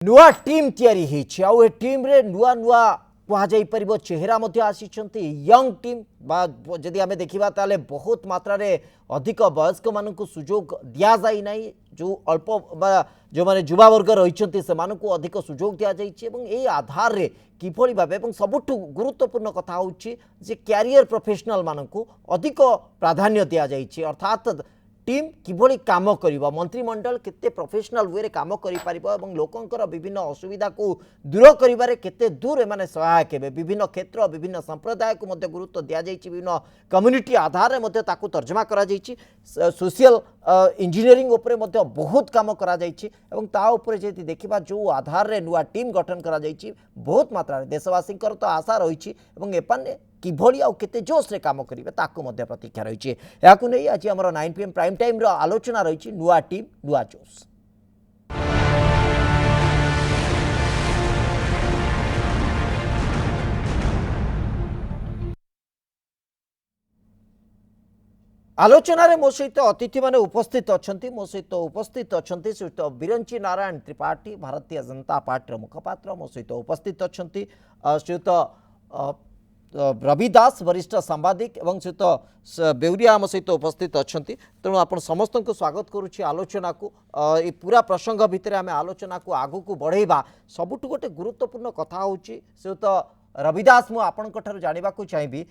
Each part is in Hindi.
नुआ टीम तैयारी होईछि आउ ए टीम रे नुआ नुआ कहा जाई परिबो चेहरा मध्य आसीचंती यंग टीम बा जदि आमे देखिबा ताले बहुत मात्रा रे अधिक वयस्क मानकु सुजोग दिया जाई नाही जो अल्प बा जो माने युवा वर्ग रहिचंती से मानकु अधिक सुजोग दिया जाईछि एवं ए आधार रे किभଳି भाबे एवं सबुठु गुरुत्वपूर्ण कथा होछि जे कैरियर प्रोफेशनल मानकु अधिक प्राधान्य दिया जाईछि अर्थात टीम किभଳି काम करिबा मंत्रिमंडल केते प्रोफेशनल वे रे काम करि परिबा एवं लोकंकर विभिन्न असुविधा को दूर करिबारे केते दूर माने सहायक हेबे विभिन्न क्षेत्र विभिन्न संप्रदाय को मध्य गुरुत्व दिया जाइछि विभिन्न कम्युनिटी आधार रे मध्य ताकू तर्जमा करा जाइछि सोशल इंजीनियरिंग उपरे मध्य बहुत काम करा जाइछि एवं ता उपरे जेति देखिबा जो आधार रे नुआ टीम गठन करा जाइछि बहुत मात्रा रे देशवासींकर तो आशा रहिछि एवं एपाने किभଳି आउ केते जोश रे काम करिवे ताकू मध्य प्रतीक्षा रहिछि याकू नै आज हमर 9 PM प्राइम टाइम रो आलोचना रहिछि नुआ टीम नुआ जोश। आलोचना रे मो सहित अतिथि माने उपस्थित अछंती मो सहित उपस्थित अछंती सहित बिरंची नारायण त्रिपाठी भारतीय जनता पार्टी मुखपात्र मो सहित उपस्थित अछंती सहित रवि दास वरिष्ठ सांबादिक एवं सहित बेउरिया आम सहित उपस्थित अच्छा तेणु आप समस्त को स्वागत करुच्ची आलोचना को ये पूरा प्रसंग भितर आम आलोचना को आगू को बढ़ेबा सबुठ गोटे गुरुत्वपूर्ण कथा होची सहित रविदास मु आपन जानिबा को चाहिबी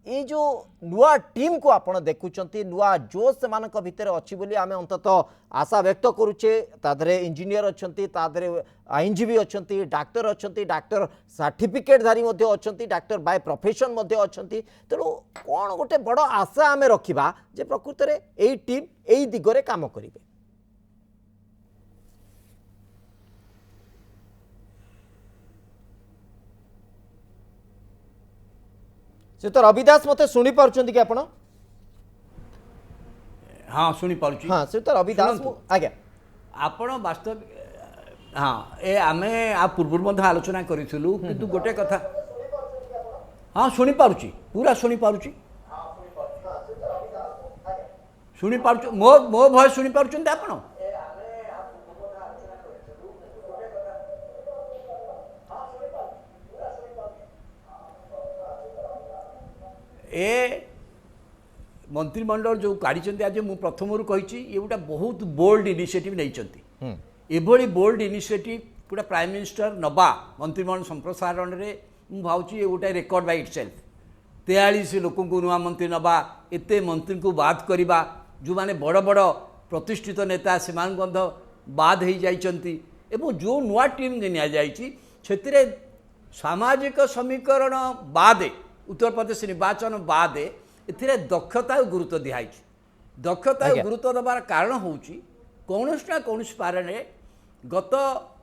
ये जो नुआ टीम को आपण देखुचंती नुआ जोश से मानक भितर अच्छी बोली आमे अंततः आशा व्यक्त करुचे तादरे इंजीनियर अच्छंती तादरे आईनजीवी अच्छंती डाक्टर सर्टिफिकेट धारी मध्य अच्छंती डाक्टर बाय प्रोफेशन मध्य अच्छंती तेणु कौन गोटे बड़ आशा आमे रखिबा जे प्रकृत रे एई टीम एई दिगरे काम करिवे। से तो रविदास मते सुनी पारुचंती कि आपण हाँ शुणी पारुची हाँ से तो रविदास आज्ञा आपण वास्तव हाँ ए आमे आ पूर्व मध्य आलोचना करिथिलु किंतु गोटे कथा हाँ शुणी पारुची पूरा शुणी पारुची शुणी पारुची मो मो भय शुणी पारुचंती आपण ए मंत्रिमंडल जो काढ़ी आज मुझे प्रथम कही ये गोटे बहुत बोल्ड इनिशिएटिव नहीं एभली बोल्ड इनिशिएटिव गोटे प्राइम मिनिस्टर नवा मंत्रिमंडल संप्रसारण में मुझे भावी ये गोटे रेकर्ड बाय इटसेल्फ 43 लोक को नुआ मंत्री नवा एत मंत्री को बाद करवा जो मैंने बड़ बड़ प्रतिष्ठित नेता से बाद हो जाती जो नुआ टीम से सामाजिक समीकरण बाद उत्तर प्रदेश निर्वाचन बाद ए दक्षता गुरुत्व दिखाई दक्षता गुरुत्व दबार कारण हूँ कौन ना कौन पारे गत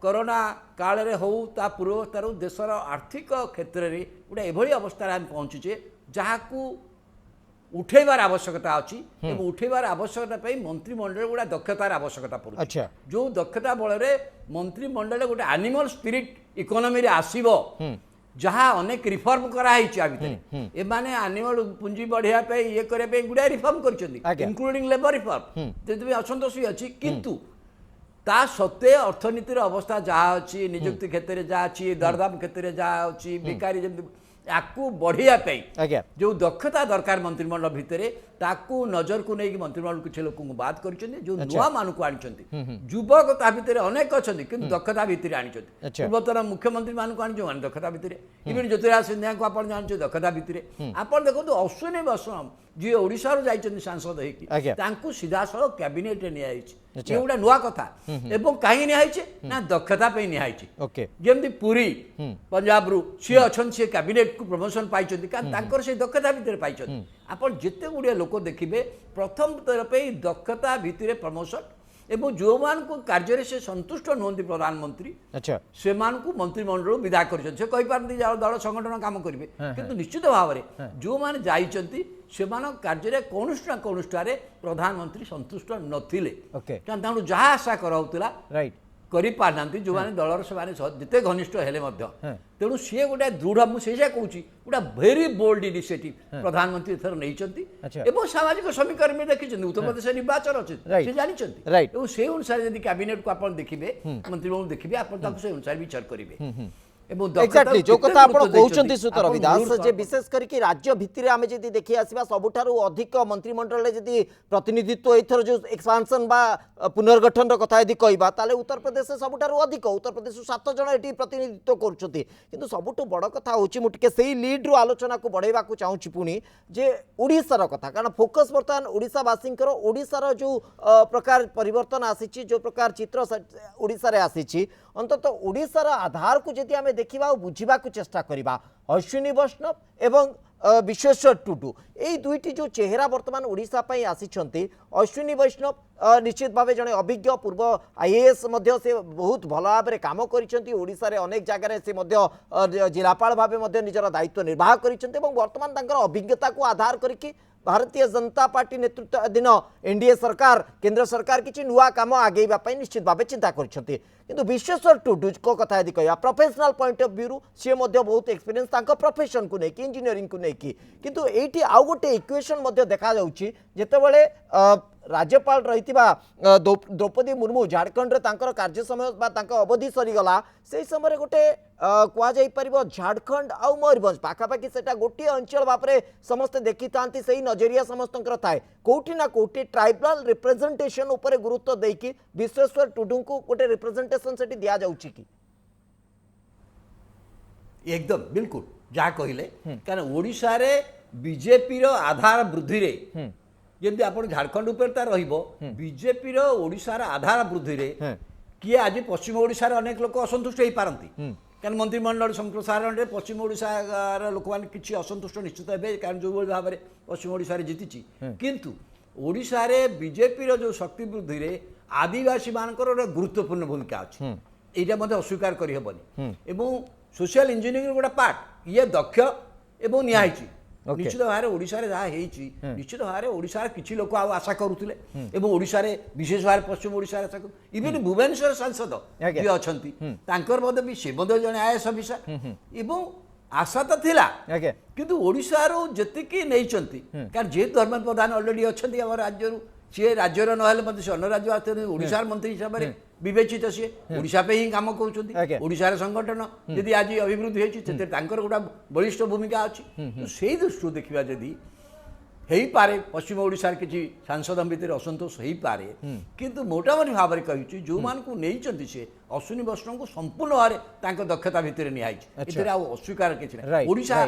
कोरोना काल रे हो ता पूर्वतार देशर आर्थिक क्षेत्र में गोटे एभली अवस्था आम पहुँचुचे जहाँ को उठेबार आवश्यकता अच्छी उठेबार आवश्यकता मंत्रिमंडल गोटे दक्षतार आवश्यकता पड़े जो दक्षता बल मंत्रिमंडल गोटे एनिमल स्पिरिट इकोनॉमी रे आसीबो जहाँ अनेक रिफॉर्म कराई एमाने एनिमल पुंजी बढ़िया ये करने गुड़ाए रिफॉर्म कर इंक्लूडिंग लेबर रिफॉर्म जब असंतोषी अच्छी किंतु ता सत्वे अर्थनीतिर अवस्था जहाँ अच्छी निजुक्ति क्षेत्र में जहाँ अच्छी दरदाम क्षेत्र में जहाँ अच्छी बेकारी जमी आपको बढ़िया जो दक्षता दरकार मंत्रिमंडल भितर ताकू नजर को लेकिन मंत्रिमंडल किसी लोक बात कर जो नुआ मान को आनी युवक ता भितर अनेक अच्छा कि दक्षता भितर आनी पूर्वतन मुख्यमंत्री मान को आनी दक्षता भितर इवन ज्योतिराज सिंधिया को आप जानते दक्षता भितर आप देखो अश्विनी वैष्णव जी ओडिशा जाइए सांसद होगी सीधा सड़क कैबिनेट नियाई ये गोटे नुआ कथा एवं कहीं निहाई ना दक्षता निहाई जमी पुरी पंजाब रु सी अच्छा सी कैबिनेट को प्रमोशन पाई से दक्षता भितर पाई आप जिते गुड़िया लोक देखिए प्रथम तरफ दक्षता भितर प्रमोशन एवं जो मान को कार्य से संतुष्ट नुहति प्रधानमंत्री से मंत्रिमंडल विदा कर दल संगठन काम करेंगे किंतु निश्चित भाव में जो मैंने जाइए से कार्य कौन ना कौन प्रधानमंत्री संतुष्ट नथिले जहाँ आशा कराला କରିପାରୁନାହାନ୍ତି ଯେଉଁମାନେ ଦଳର ସେମାନେ ଯେତେ ଘନିଷ୍ଠ ହେଲେ ମଧ୍ୟ ତେଣୁ ସିଏ ଗୋଟେ ଦୃଢ଼ ମୁଁ ସେଇଆ କହୁଛି ଗୋଟେ ଭେରି ବୋଲ୍ଡ ଇନିସିଏଟିଭ୍ ପ୍ରଧାନମନ୍ତ୍ରୀ ଏଥର ନେଇଛନ୍ତି ଏବଂ ସାମାଜିକ ସମୀକରଣ ବି ଦେଖିଛନ୍ତି ଉତ୍ତରପ୍ରଦେଶ ନିର୍ବାଚନ ଅଛି ସେ ଜାଣିଛନ୍ତି ଏବଂ ସେଇ ଅନୁସାରେ ଯଦି କ୍ୟାବିନେଟକୁ ଆପଣ ଦେଖିବେ ମନ୍ତ୍ରୀମଣ୍ଡଳ ଦେଖିବେ ଆପଣ ତାଙ୍କୁ ସେଇ ଅନୁସାରେ ବିଚାର କରିବେ एक्जाक्टली जो कथा आपण कहउछंती सुतर विदास जे विशेष करके राज्य भितर आमे जदी देखि आसीबा सबुठारु अधिक मंत्रिमंडल जदी प्रतिनिधित्व एथर जो एक्सपांशन बा पुनर्गठन र कथा यदि कहबा ताले उत्तर प्रदेश सबुठारु अधिक उत्तर प्रदेश 7 जण एटी प्रतिनिधित्व करूछंती किंतु सबुठु बड़ कथा होची मुटिके सेही लीड रु आलोचना को बढ़ाइबा को चाहूची पुनी जे ओडिसा र कथा कारण फोकस वर्तमान ओडिसा वासिंकर ओडिसा र जो प्रकार परिवर्तन आसीची जो प्रकार चित्र ओडिसा रे आसीची अंतत ओडिसा र आधार को जदी आमे देखिबा और बुझिबा को चेष्टा करिबा अश्विनी वैष्णव एवं विश्वेश्वर टुडू यही दुईटी जो चेहरा वर्तमान ओडिशा पई आसीछंती अश्विनी वैष्णव निश्चित भाव जड़े अभिज्ञ पूर्व आईएएस मध्य से बहुत भल भाव में काम करिसेंती ओडिशा रे अनेक जगह से मध्य जिलापाल भाव मध्य निजर दायित्व निर्वाह करिसेंती एवं वर्तमान तांकर अभिज्ञता को आधार करके भारतीय जनता पार्टी नेतृत्वाधीन एनडीए सरकार केंद्र सरकार किसी नुआ काम आगेवा निश्चित भाव चिंता करछंती किंतु विश्वेश्वर टुडू को कथा यदि कहया प्रोफेशनल पॉइंट ऑफ व्यू सी बहुत एक्सपीरियंस तांको प्रोफेशन को लेकिन इंजीनियरिंग को लेकिन किंतु एठी आउ गोटे इक्वेशन मध्य देखा जाउची जेतेबेले राज्यपाल रहितिबा द्रौपदी मुर्मू झारखंड रे तांकर कार्य समय बा तांकर अवधि सरीगला से समय गोटे कुआ जाई परिबो झारखंड आउ मयूरभंज पाखापाखि सेटा गोटे अंचल बापरे समस्त देखि तांती सही नजरिया समस्तंकर थाए कोठी ना कोठी ट्राइबल रिप्रेजेंटेशन ऊपर गुरुत्व देकी विश्वेश्वर टुडू को गोटे रिप्रेजेंटेशन सेठी दिया जाउची की एकदम बिल्कुल जा कहले कारण ओडिसा रे बीजेपी रो आधार वृद्धि रे जमी आप झारखंड उपर बीजेपी ओडिशार आधार वृद्धि रे किए आज पश्चिम ओडिशार अनेक लोक असंतुष्ट हो पारती कारण मंत्रिमंडल संप्रसारण में पश्चिम ओडिशार लोक मैंने किसी असंतुष्ट निश्चित हे कारण जो भाव में पश्चिम ओडिशा रे जीति किंतु ओडिशा रे बीजेपी जो शक्ति वृद्धि रे आदिवासी मानकर गुरुत्वपूर्ण भूमिका अच्छी यहाँ मतलब अस्वीकार करहबनी एवं सोशल इंजीनियरिंग गोटे पार्ट ये दक्ष एवं निहाई निश्चित भाव ओडिशा रे जहाँ निश्चित भाव ओडिशा किसी लोक आशा करुले एवं ओडिशा रे विशेष भाव पश्चिम ओडिशा आशा कर इवन भुवनेश्वर सांसद जी अच्छा भी से जड़े आईएएस अफिसर एवं आशा तो थिला किंतु ओडिशा रो जतिकी नहीं कारण जेहेतु धर्मेन्द्र प्रधान ऑलरेडी अच्छा राज्य सी राज्यर ना से अन्य राज्य ओडिशार मंत्री हिसाब से विवेचित सी ओडिशा पे ही काम कर ओडिशार संगठन यदि आज अभिवृद्धि होती गोटा बलिष्ठ भूमिका अच्छी से दृष्टि देखा जदि हो पारे पश्चिम ओडिशार किसी सांसद भितर असंतोष हो पारे किंतु मोटामोटी भाव में कही जो मानू नहीं सी अश्विनी वैष्णव को संपूर्ण भाव में दक्षता भितर निहाई अस्वीकार किसी ना ओडिशा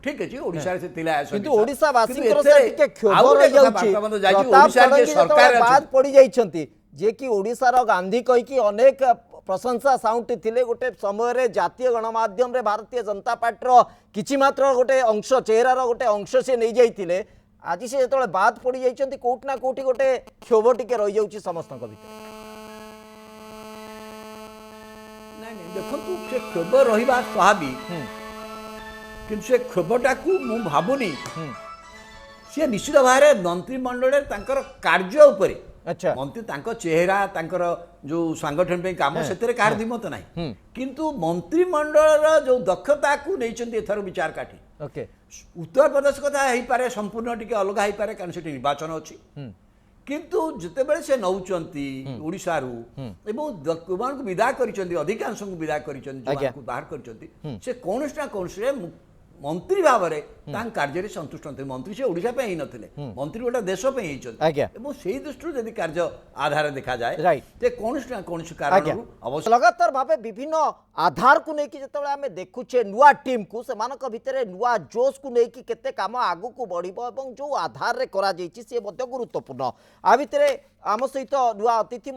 ठीक अच्छे ओडिशा से बाद पड़ जाइछंती जे कि ओडिशार गांधी कहीकि अनेक प्रशंसा साउंड थिले गोटे समय जातीय गणमाध्यम रे भारतीय जनता पार्टी किछि मात्र गोटे अंश चेहरार गोटे अंश से नहीं जाइथिले आज से जो बाद पड़ जाइछंती कोठी ना कोठी गोटे क्षोभ टिके रही जाउची समस्तक भितर देखो से क्षोभ रहा स्वाभाविक कि से क्षोभटा को मु भावुनी सी निश्चित भाव में मंत्रिमंडल कार्य उपरे अच्छा मंत्री चेहरा जो संगठन पे काम से कार दिमत ना किंतु मंत्रिमंडल जो दक्षता को नहीं एथर विचार काटी ओके उत्तर प्रदेश कथा हो पारे संपूर्ण टी अलग हो पारे कारण से निर्वाचन अच्छी किंतु जितेबले से नौचंती ओडिशा रु एवं विदा कर अधिकांश को विदा कर बाहर कर से कौन ना कौन मंत्री भाव में कार्य संतुष्ट थे मंत्री से ओडिशा पे ही नथिले मंत्री गोटे देश पे ही से दृष्टि यदि कार्य आधार देखा जाए कौन ना कौन कारण अवश्य लगातार भाव विभिन्न आधार को लेकिन जिते आम देखुचे नुआ टीम को से भितर नुआ जोश को लेकिन केते काम आगु को बढ़िबो एवं जो आधार रे करा जायछि से गुरुत्वपूर्ण आ भितर आम सहित नुआ अतिथि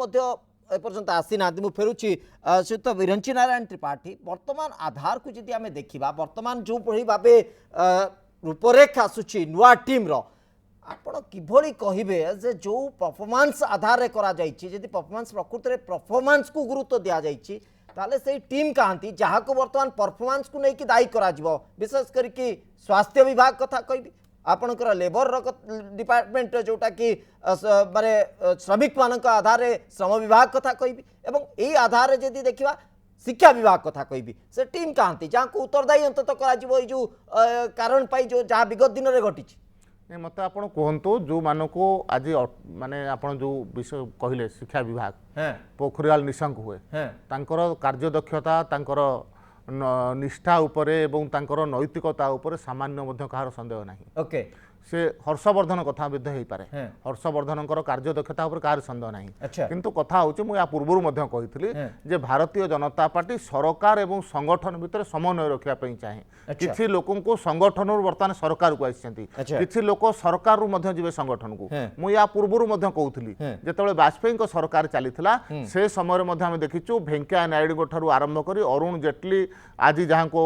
एपर्यंत आसी ना मुझे फेरुची सहित विरंची नारायण त्रिपाठी वर्तमान आधार को जदि आम देखा वर्तमान जो भाव रूपरेख आसूची नुआ टीम रो आपण किभली कहिबे जे जो परफॉर्मेंस आधार रे करा जायछि जदि परफॉर्मेंस प्रकृत रे परफॉर्मेंस को गुरुत्व दिया जायछि ताले से टीम कहांती जहाँ को वर्तमान परफॉर्मेंस को लेकिन दायी करा जिवो विशेष करके स्वास्थ्य विभाग कथा कहबी आपणकर लेबर डिपार्टमेंट जोटा कि माने श्रमिक मानक आधार श्रम विभाग कथा कहबी एवं यही आधार जदि देखिबा शिक्षा विभाग कथा कहबी से टीम कहांती जहाँ को उत्तरदायी अंततः करा जो कारण पाई जो जहाँ विगत दिन में घटी नहीं मत आप कहतु जो मान को आज माने आप जो विषय कहले शिक्षा विभाग पोखरियाल निशंक हुए तांकर कार्यदक्षता तांकर निष्ठा उपरे एवं तांकर नैतिकता उपरे सामान्य मध्य कहार संदेह नहीं ओके से हर्षवर्धन कथा हो पारे हर्षवर्धन कार्यदक्षता उपर कार संदेह नहीं किंतु कथा होची मु या पूर्वरु मध्य कहितली जे भारतीय जनता पार्टी सरकार एवं संगठन भितर समन्वय रखिया पई चाहे किछि लोकन को संगठन वर्तमान सरकार को आइसंती किछि लोक सरकार रु मध्य जिवे संगठन को मु या पूर्वरु मध्य कहउतली जेतबेले वाजपेयी को सरकार चलीथिला से समय मध्य हम देखिछु वेंकैया नायडू को ठारू आरंभ करी अरुण जेटली आज जहां को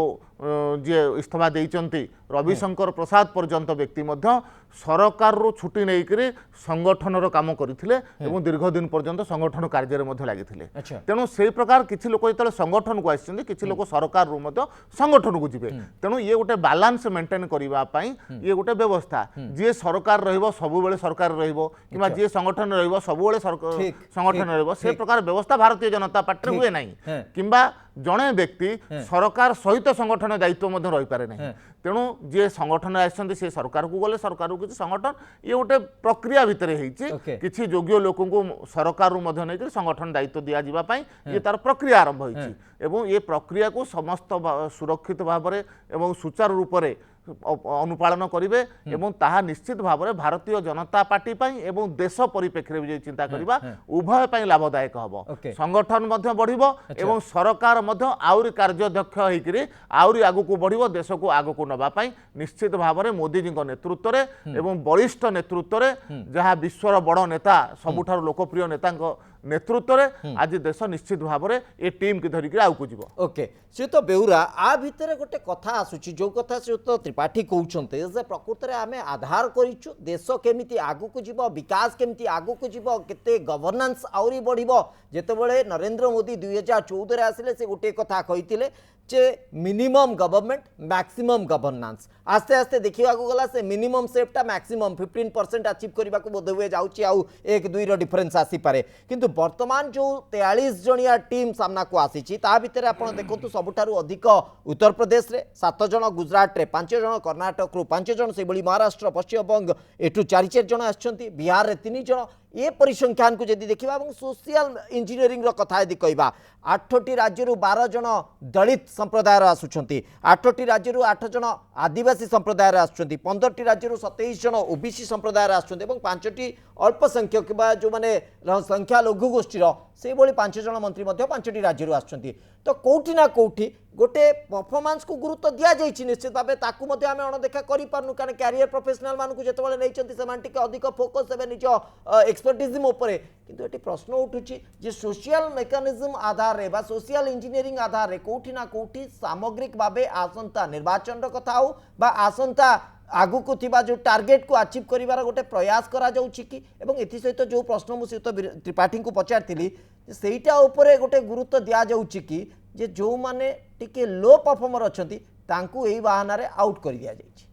जे इस्तीफा देइचंती रविशंकर प्रसाद पर्यंत व्यक्ति मध्य सरकार रो छुट्टी नहीं करी संगठन रो काम करथिले एवं दीर्घ दिन पर्यंत संगठन कार्य रे मध्य लागिथिले तेणु से प्रकार किछि लोक जेतले संगठन को आइसंती किछि लोक सरकार रो मध्य संगठन को जिवे तेणु ये गोटे बैलेंस मेंटेन करिवा पई ये गोटे व्यवस्था जे सरकार रहइबो सब बेले सरकार रहइबो किबा जे संगठन रहइबो सब बेले संगठन रहइबो से प्रकार व्यवस्था भारतीय जनता पार्टी हुए नहीं किबा जड़े व्यक्ति सरकार सहित संगठन दायित्व मध्य रही पारे नहीं तेणु जे संगठन आसछन्ती से सरकार को गले सरकार को किसी संगठन ये गोटे प्रक्रिया भितर किसी योग्य लोक को सरकार मध्य नहीं संगठन दायित्व दिया जिबा पई ये तार प्रक्रिया आरंभ होईछि एवं ये प्रक्रिया को समस्त सुरक्षित भाव में एवं सुचारू रूप से अनुपालन करेंगे एवं ताहा निश्चित भाव में भारतीय जनता पार्टी पाई एवं देश परिप्रेक्षी में चिंता करबा उभय पाई लाभदायक हबो संगठन मध्य बढ़िबो एवं सरकार मध्य आउरी कार्यदक्ष होइकरी आउरी आगु को बढ़िबो देश को आगु को नबा पाई निश्चित भाव में मोदी जी नेतृत्व रे एवं वरिष्ठ नेतृत्व रे जहाँ विश्वर बड़ नेता सबुठार लोकप्रिय नेता नेतृत्व रे आज देश निश्चित भाव में ये टीम की धरिक आगु जीव ओके श्रीयुत बेउरा आ भितर गोटे कथा आसुची जो कथा श्रीयुत त्रिपाठी कहते जे प्रकृत में आम आधार करिछु देश केमिति आगु को जीव विकास केमिति आगु को जीव केते गवर्नेंस आउरी बढ़िबो जेतेबेले नरेंद्र मोदी 2014 आसिले से गोटे कथा कहितिले जे मिनिमम गवर्नमेंट मैक्सिमम गवर्नेंस आस्ते आस्ते देखा गला से मिनिमम सेफ्टा मैक्सिमम 15% अचीव करने को बोध हुए जाऊँगी आउ 1-2 रो डिफरेन्स आसीपे किंतु वर्तमान जो 43 जणिया टीम सामना को आसी ता भितर आप देखो सबुठारु अधिक उत्तर प्रदेश रे 7 जण गुजरात रे 5 जण कर्णाटक रु 5 जण से महाराष्ट्र पश्चिमबंग एठू 4 जण आछंती बिहार रे 3 जण ये परिसंख्यान को जदि देखा सोशल इंजीनियरिंग कथा यदि कहवा 8टी राज्य 12 जण दलित संप्रदायर आसुछंती 8टी राज्य 8 जण आदिवासी संप्रदायर आसुछंती 15टी राज्य 27 जण ओबीसी संप्रदायर आसुछंती एवं 5टी अल्प संख्यक जो माने संख्या लघु गोष्ठीर से भली 5 जण मंत्री मध्य 5टी राज्य आसुछंती तो कोठी ना कोठी गोटे परफॉर्मेंस को गुरुत्व दिया जाइछि निश्चित भाव ताकू मध्य आमे अणदेखा करि पारनु कारण कैरियर प्रोफेशनल मानकु जेतबेले नैचंती सेमान टिके अधिक फोकस हेबे निज एक्सपर्टिज्म उपरे किंतु एटी प्रश्न उठुछि जे सोशल मेकानिज्म आधार रे बा सोशल इंजीनियरिंग आधार रे कोठी ना कोठी सामग्रिक भावे आसंता निर्वाचन रो कथा हो बा आसंता आगु को थिबा जो टार्गेट को अचीव करिवार गोटे प्रयास करा जाउछि कि एवं एथि सहित जो प्रश्न मु सहित त्रिपाठी को पचारथिली सेटा उपरे गोटे गुरुत्व दिया जाउछि कि जे जो माने टिके लो परफॉर्मर अछंती तांकू एही बहाना रे आउट कर दिया जाइछि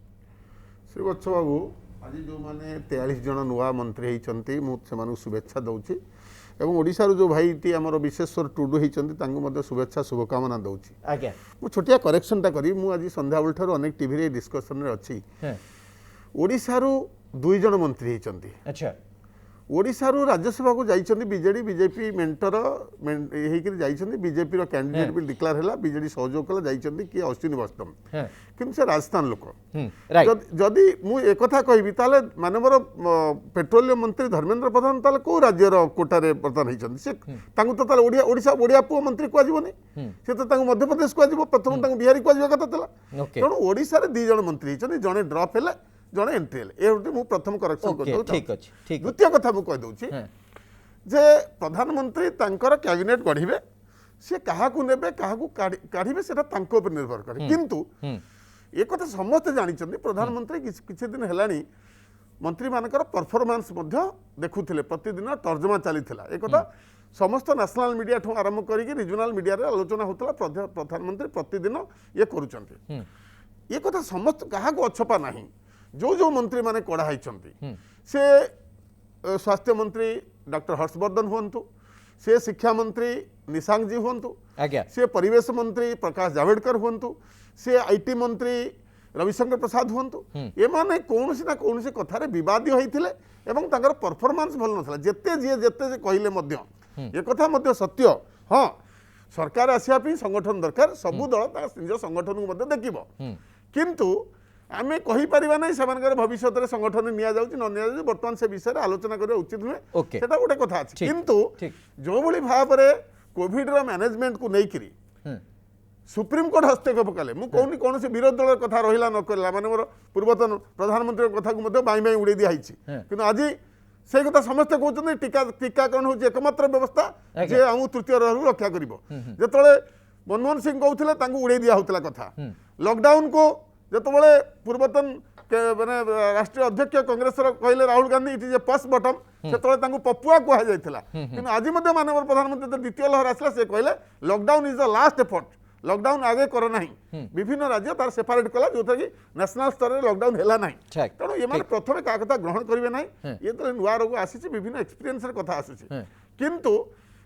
श्रीवत्स बाबू आज जो माने 43 जन नुआ मंत्री हेइचंती मु सेमानु शुभेच्छा दउछि एवं ओडिसा रो जो भाईटी हमर विशेश्वर टुडू हेइचंती तांगु मध्ये शुभेच्छा शुभकामना दउछि आज्ञा मु छोटिया करेक्शन ता करी मु आज संध्या बेल ठारो अनेक टीवी रे डिस्कशन रे अछि ओडिसा रो 2 जन मंत्री हेइचंती अच्छा ओडिसा रू राज्यसभा को जाइछंती बीजेडी बीजेपी मेंटर हेकरी जाइछंती बीजेपी रो कैंडिडेट भी डिक्लेयर हैला बीजेडी सहयोग कला जाइछंती कि अश्विनी वैष्णव किंतु से राजस्थान लोक जदि मु एक कथा कहबी ताले मानवर पेट्रोलियम मंत्री धर्मेंद्र प्रधान ताले को राज्य रो कोटा रे प्रधान हेइछंती से तांगु तो ताले ओडिसा ओडिया पु मंत्री को आजिबोनी से तो तांगु मध्य प्रदेश को आजिबो प्रथम तांगु बिहारी को आजिबा कथा तला तण ओडिसा रे 2 जण मंत्री हेइछंती जणे ड्रॉप हैला जड़े एंट्री हेले ये प्रथम करेक्शन कर द्वितीय कथा मुझे कहीदे जे प्रधानमंत्री तांकर कैबिनेट गढ़े सी क्या ने काढ़े से निर्भर करे किंतु ये कथा समस्ते जानते प्रधानमंत्री किसी दिन है मंत्री मानकर परफॉर्मेंस देखुले प्रतिदिन तर्जमा चली एक समस्त नेशनल मीडिया ठू आरंभ करके रिजनल मीडिया रे आलोचना होता प्रधानमंत्री प्रतिदिन ये करुँच ये कथा समस्त क्या अछपा ना जो जो मंत्री माने कड़ा होइछंती से स्वास्थ्य मंत्री डॉक्टर हर्षवर्धन हुंतु से शिक्षा मंत्री निशांक जी हुंतु आज्ञा से परिवेश मंत्री प्रकाश जावड़ेकर हुंतु से आईटी मंत्री रविशंकर प्रसाद हुंतु एमाने कौनसी ना कौनसी कथारे विवादी होइथिले एवं तांकर परफॉर्मेंस भल नथला जेते जे कहले मध्य ए कथा मध्य सत्य हाँ सरकार आसिया पे संगठन दरकार सबु दल निज संगठन को मध्य देखिबो किंतु आमे कहि परिबा नै सेमानकर भविष्य रे संगठन निया जाउची न निया जाउची वर्तमान से विषय रे आलोचना करिया उचित नुहे Okay. सेटा गोटे कथा अछि ठीक, किंतु ठीक। जो भली भाव रे कोविड रो मैनेजमेंट को नै करी सुप्रीम कोर्ट हस्तक्षेप कले मु कहूनी कौन से विरोधी दल कथा रहिला न करला माने मोर पूर्वतन प्रधानमंत्री कथा को मध्य बाई बाई उड़े दिया हिची किंतु आज से कथा समस्त कहउछन टीका टीकाकरण होची एकमात्र व्यवस्था जे हम तृतीय रु रक्षा करिवो जेतले मनमोहन सिंह कहउथिले तांको उड़े दिया होतला कथा लॉकडाउन को जेतबेले पूर्वतन माने राष्ट्रीय अध्यक्ष कांग्रेस कहले Rahul Gandhi it is a पस बटम सेतबेले तांको पपुआ कहा जायथिला किंतु आज मध्य माननीय प्रधानमंत्री द्वितीय लहर आसला से कहले lockdown is the last effort lockdown आगे कर नहीं विभिन्न राज्य तार सेपरेट कला जो कि नेशनल स्तर में लॉकडाउन हैला नहीं ठीक, तेणु ये माने प्रथमे का कथा ग्रहण करिवे नहीं ये तो नुआ रोग आसी विभिन्न एक्सपीरियंस रे कथा आसी किंतु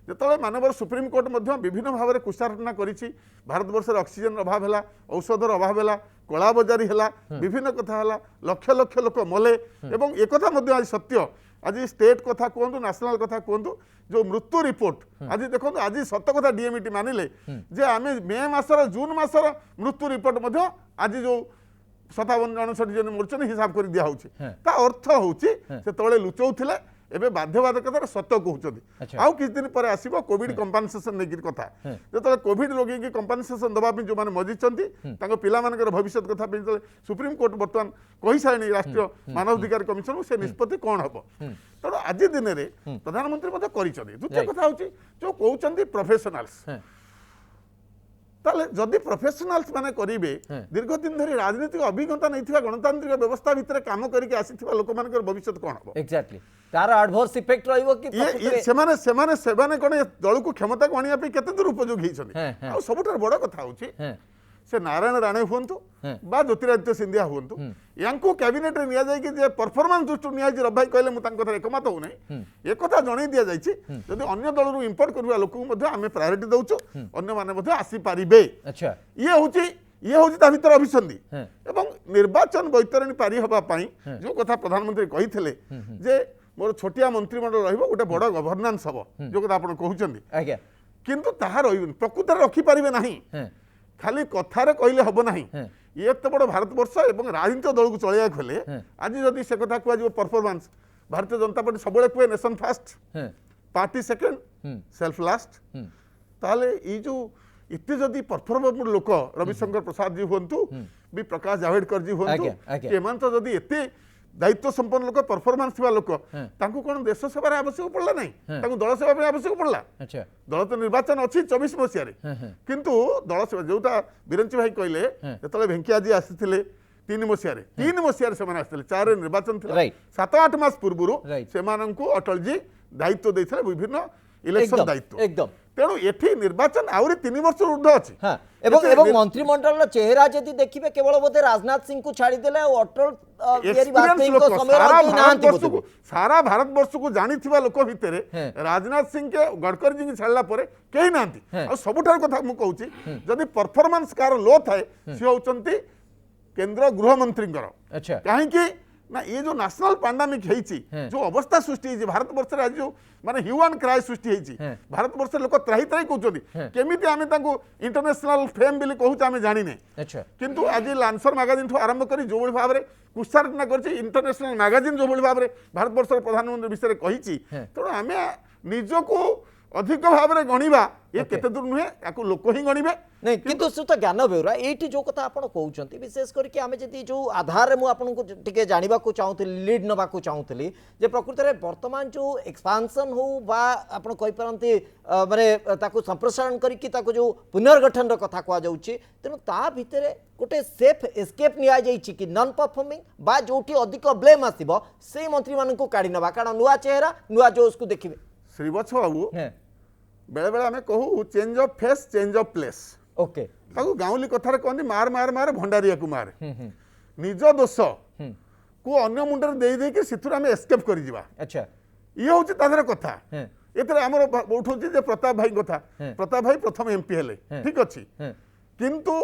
जेतबेले मानवर सुप्रीम कोर्ट मध्य विभिन्न भाव में कुशारटना करिछि भारत वर्ष रे ऑक्सीजन अभाव हैला औषधर अभाव हैला कला बजारी हैला विभिन्न कथा हैला लक्ष लक्ष लोक मले एवं एक कथा मध्य आज सत्य आज स्टेट कथा कहतु नेशनल कथा कहतु जो मृत्यु रिपोर्ट आज देखो आज सत कथा डीएमईटी मानिले जे आमे मे मासर जून मासर मृत्यु रिपोर्ट मध्य आज जो 57-59 जन मरछन हिसाब कर दिया होछि ता अर्थ होछि से तळे लुचौथिले एबे बाध्यबाधकता सत कहउछथि आउ किछ दिन पर आसीबो कोविड कंपनसेशन नेगिर कथा जेतले कोविड रोगी की कंपनसेशन दबा पे जो माने मजिचंती तांको पिला मानकर भविष्य कथा पे जेतले सुप्रीम कोर्ट वर्तमान कहि साइनी राष्ट्रीय मानवाधिकार कमिशन से निष्पत्ति कोन हबो तणो आज दिन रे प्रधानमंत्री मते करिसथि द्वितीय कथा होछि जो कहउचंती प्रोफेशनल्स ताले जदि प्रोफेशनल्स माने करिवे दीर्घ दिन धरि राजनीतिक अभिज्ञता नैथिबा गणतांत्रिक व्यवस्था भितर काम करिके आसीथिबा लोक मानकर भविष्य कोन हबो एग्जैक्टली तार एडवर्स इफेक्ट रहइबो कि ये सेमाने कोन दल को क्षमता को आनिया पे केते दूर उपयोगी हिछन आ सबुठार बड़ कथा होछि से नारायण राणे हुंतु बा ज्योतिरादित्य सिंधिया हुंतु यांको कैबिनेट रे निया जाय कि जे परफॉर्मेंस दृष्टि निया जे रबाई कहले मु तांको कथा एकमत हो नै एक कथा जणै दिया जायछि जदि अन्य दल रु इंपोर्ट करबा लोक को मध्ये आमे प्रायोरिटी दउछु अन्य माने मध्ये आसी पारिबे अच्छा ये होची ता भीतर अभिसंधि एवं निर्वाचन बैतरणी पारी हबा पई जो कथा प्रधानमंत्री कहिथिले जे मोर छोटिया मंत्रिमंडल रहइबो गोटे बड़ गवर्नेंस हबो जो कथा आपण कहउचंदी आज्ञा किंतु ताहा रहिबो प्रकृत रखि पारिबे नाही खाली कथारे कहले हबो नाही ये तो बड़ भारतवर्ष एवं राजनीतिक दल को चलैया खोले आज जदि से कथा कुआ जो परफॉर्मेंस भारतीय जनता पार्टी सबले कुए nation first party second self last ताले ई जो इते जदि परफॉर्मेंस लोक रविशंकर प्रसाद जी हुंतु भी प्रकाश जावड़ेकर जी हुंतु एमान तो जदि एते दायित्व संपन्न लोक परफॉर्मेंस थिबा लोक तांको कोन देश सेवार आवश्यक पड़ला नहीं तांको दल सेवा पे आवश्यक पड़ला अच्छा दल तो निर्वाचन अछि 24 मसिया रे किंतु दल सेवा जोटा बिरंची भाई कहले जतले भेंकिया जी आसीथिले 3 मसिया रे 3 मसिया रे सेमान आसीथिले 4 रे निर्वाचन थिला 7-8 मास पूर्वरु सेमानंकु अटल जी दायित्व दैथिले विभिन्न इलेक्शन दायित्व एकदम तेणु एठी निर्वाचन आउरी 3 वर्ष ऊर्ध्व अछि हाँ एवं मंत्रिमंडल चेहरा जदि देखिबे केवल बोधे राजनाथ सिंह को छाड़ी देले अटल बिहारी वाजपेयी को समय नांती बोधे सारा भारत वर्ष को जानी थिबा लोक भितरे राजनाथ सिंह के गडकरी जी छाड़ला परे केही नांती आ सबुठार कथा मु कहूची जदि परफॉर्मेंस कार लो थाए से होचंती केंद्र गृह मंत्रींकर अच्छा काहे कि ना ये जो नेशनल पैंडेमिक हेची जो अवस्था सृष्टि हेची भारत वर्ष रे आज जो माने ह्यूमन क्राइस सृष्टि हेची भारत वर्ष लोक त्राही त्राही कहउछोदी केमिति आमे तांको इंटरनेशनल फेम बिली कहउछ आमे जानि नै अच्छा किंतु आज लांसर मैगजीन ठो आरंभ करी जो बळी भाबरे कुशारटना करछि इंटरनेशनल मैगजीन जो बळी भाबरे भारत वर्ष रे प्रधानमंत्री विषय रे कहिछि तणो आमे निजको अधिक भाव में गणिबा ये केते दूर नुहे याको लोक ही गणिबे नहीं किंतु सुत ज्ञान बेउरा एठी जो कथा आपण कहउचंती विशेष करके आमे जति जो आधार रे मु आपन को टिके जानिबा को चाहूतली लीड नबा को चाहूतली जे प्रकृति रे वर्तमान जो एक्सपेंशन हो बा आपण कहि परंती माने ताको संप्रसारण करी कि ताको जो पुनर्गठन रो कथा कवा जाउची तेनु ता भितरे गोटे सेफ एस्केप निया जाइछि कि नॉन परफॉर्मिंग बा जोठी अधिक ब्लेम आसीबो से मंत्री मानन को काढी नबा कारण नुवा चेहरा नुवा जो उसको देखिबे श्रीवत्स बाबू बेले बेले आमे कहू change of face change of place okay ताकू गाउली कथारे कहंदी मार मार मार भंडारिया को मार निज दोष को अन्य मुंडे दे देके सिथुर आमे एस्केप करि जिबा अच्छा ये होची तादर कथा हैं एतरे हमर उठौची जे प्रताप भाई कथा प्रताप भाई प्रथम एमपी हेले ठीक अछि हैं किंतु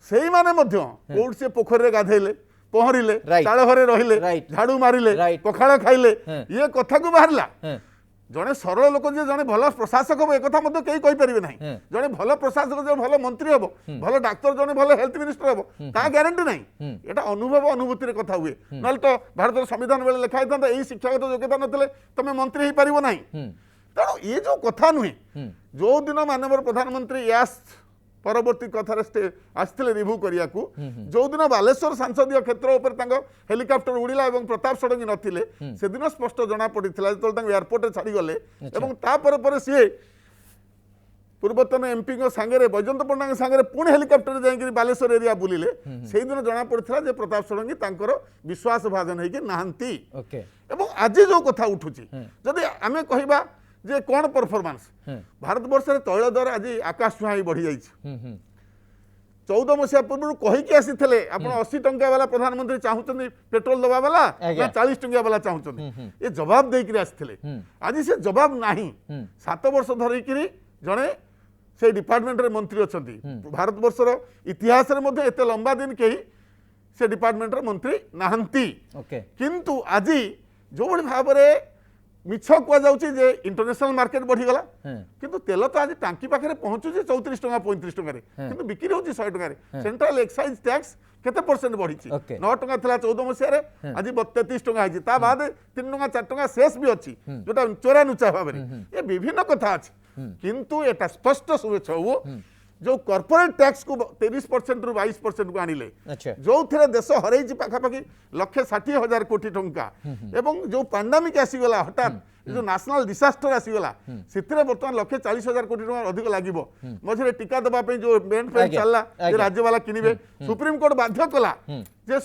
सेई माने मध्य कोड से पोखर रे गाधेले पहरिले Right. चाळ घरे रहिले Right. झाड़ू मारिले Right. पखाळ खाइले हैं। ये कथा को बाहरला हैं जड़े सरल लोक जे जड़े भल प्रशासक हम एक कहीं कहीपर ना हैं। जड़े भल प्रशासक जो भल मंत्री हम भल डाक्तर जड़े भल हेल्थ मिनिस्टर हम ता ग्यारंटी ना यहाँ अनुभव अनुभूति कथा हुए ना तो भारत संविधान बेले लिखाई था यही शिक्षागत योग्यता नथिले तुम मंत्री हो पार ना तेणु ये जो कथा नुहे जो दिन माननीय प्रधानमंत्री यास परवर्ती कथार आसते रिभ्यू करिया जो दिन बालेश्वर सांसदीय क्षेत्र उपर हेलिकप्टर उड़िला और प्रताप षडंगी नथिले से दिन स्पष्ट जना पड़ता जो एयरपोर्ट छाड़ी गले और सी पूर्वतन एमपी सांगे बैजंत पंडा सांगे पुणी हेलिकप्टर जाकि बालेश्वर एरिया बुलिले से दिन जना पड़ता प्रताप षडंगी विश्वास भाजन होगी नहांती ओके आज जो कथा उठुची जदि आमे कहबा जे कौन परफॉर्मेंस भारत वर्ष रे तैल दर आज आकाश छुआ बढ़ी जाइए 14 मसीहा पूर्व कहीकि आसी आप 80 टंका वाला प्रधानमंत्री चाहते पेट्रोल दबा वाला आज्ञा। 40 टंका वाला चाहते ये जवाब देकर आसते आज से जवाब नहीं 7 वर्ष धरिक जड़े से डिपार्टमेंट रे मंत्री अच्छा भारत वर्षर इतिहास रे एते लंबा दिन कहीं से डिपार्टमेंट रे मंत्री नहांती ओके किंतु आज जो भाई भाव में मिछ कहुचे इंटरनेशनल मार्केट बढ़ीगला किंतु तेल तो आज टांकी पाखे पहुंचुचे 34 टंका 35 टंका किंतु बिक्री होची 100 टंका सेंट्रल एक्साइज टैक्स केते परसेंट बढ़ी Okay. 9 टंका थिला 14 मसिया आज 33 टंका है ता बाद 3 टंका 4 टंका शेष भी अच्छी जोटा चोरा नुचा भाव ये विभिन्न कथा अच्छी किंतु एटा स्पष्ट शुभेच्छा हो जो कॉर्पोरेट टैक्स को 33% रु 22% को आनिले अच्छा जो थे देश हरई पाखापाखि 1,60,000 कोटी टंका एवं जो पैंडेमिक आसीगला हठात जो नेशनल डिसास्टर आसीगला से बर्तमान 1,40,000 कोटी टंका अधिक लगे मझे टीका देवाई जो मेन पेन चलला राज्यवाला किनिबे सुप्रीम कोर्ट बाध्य कला जे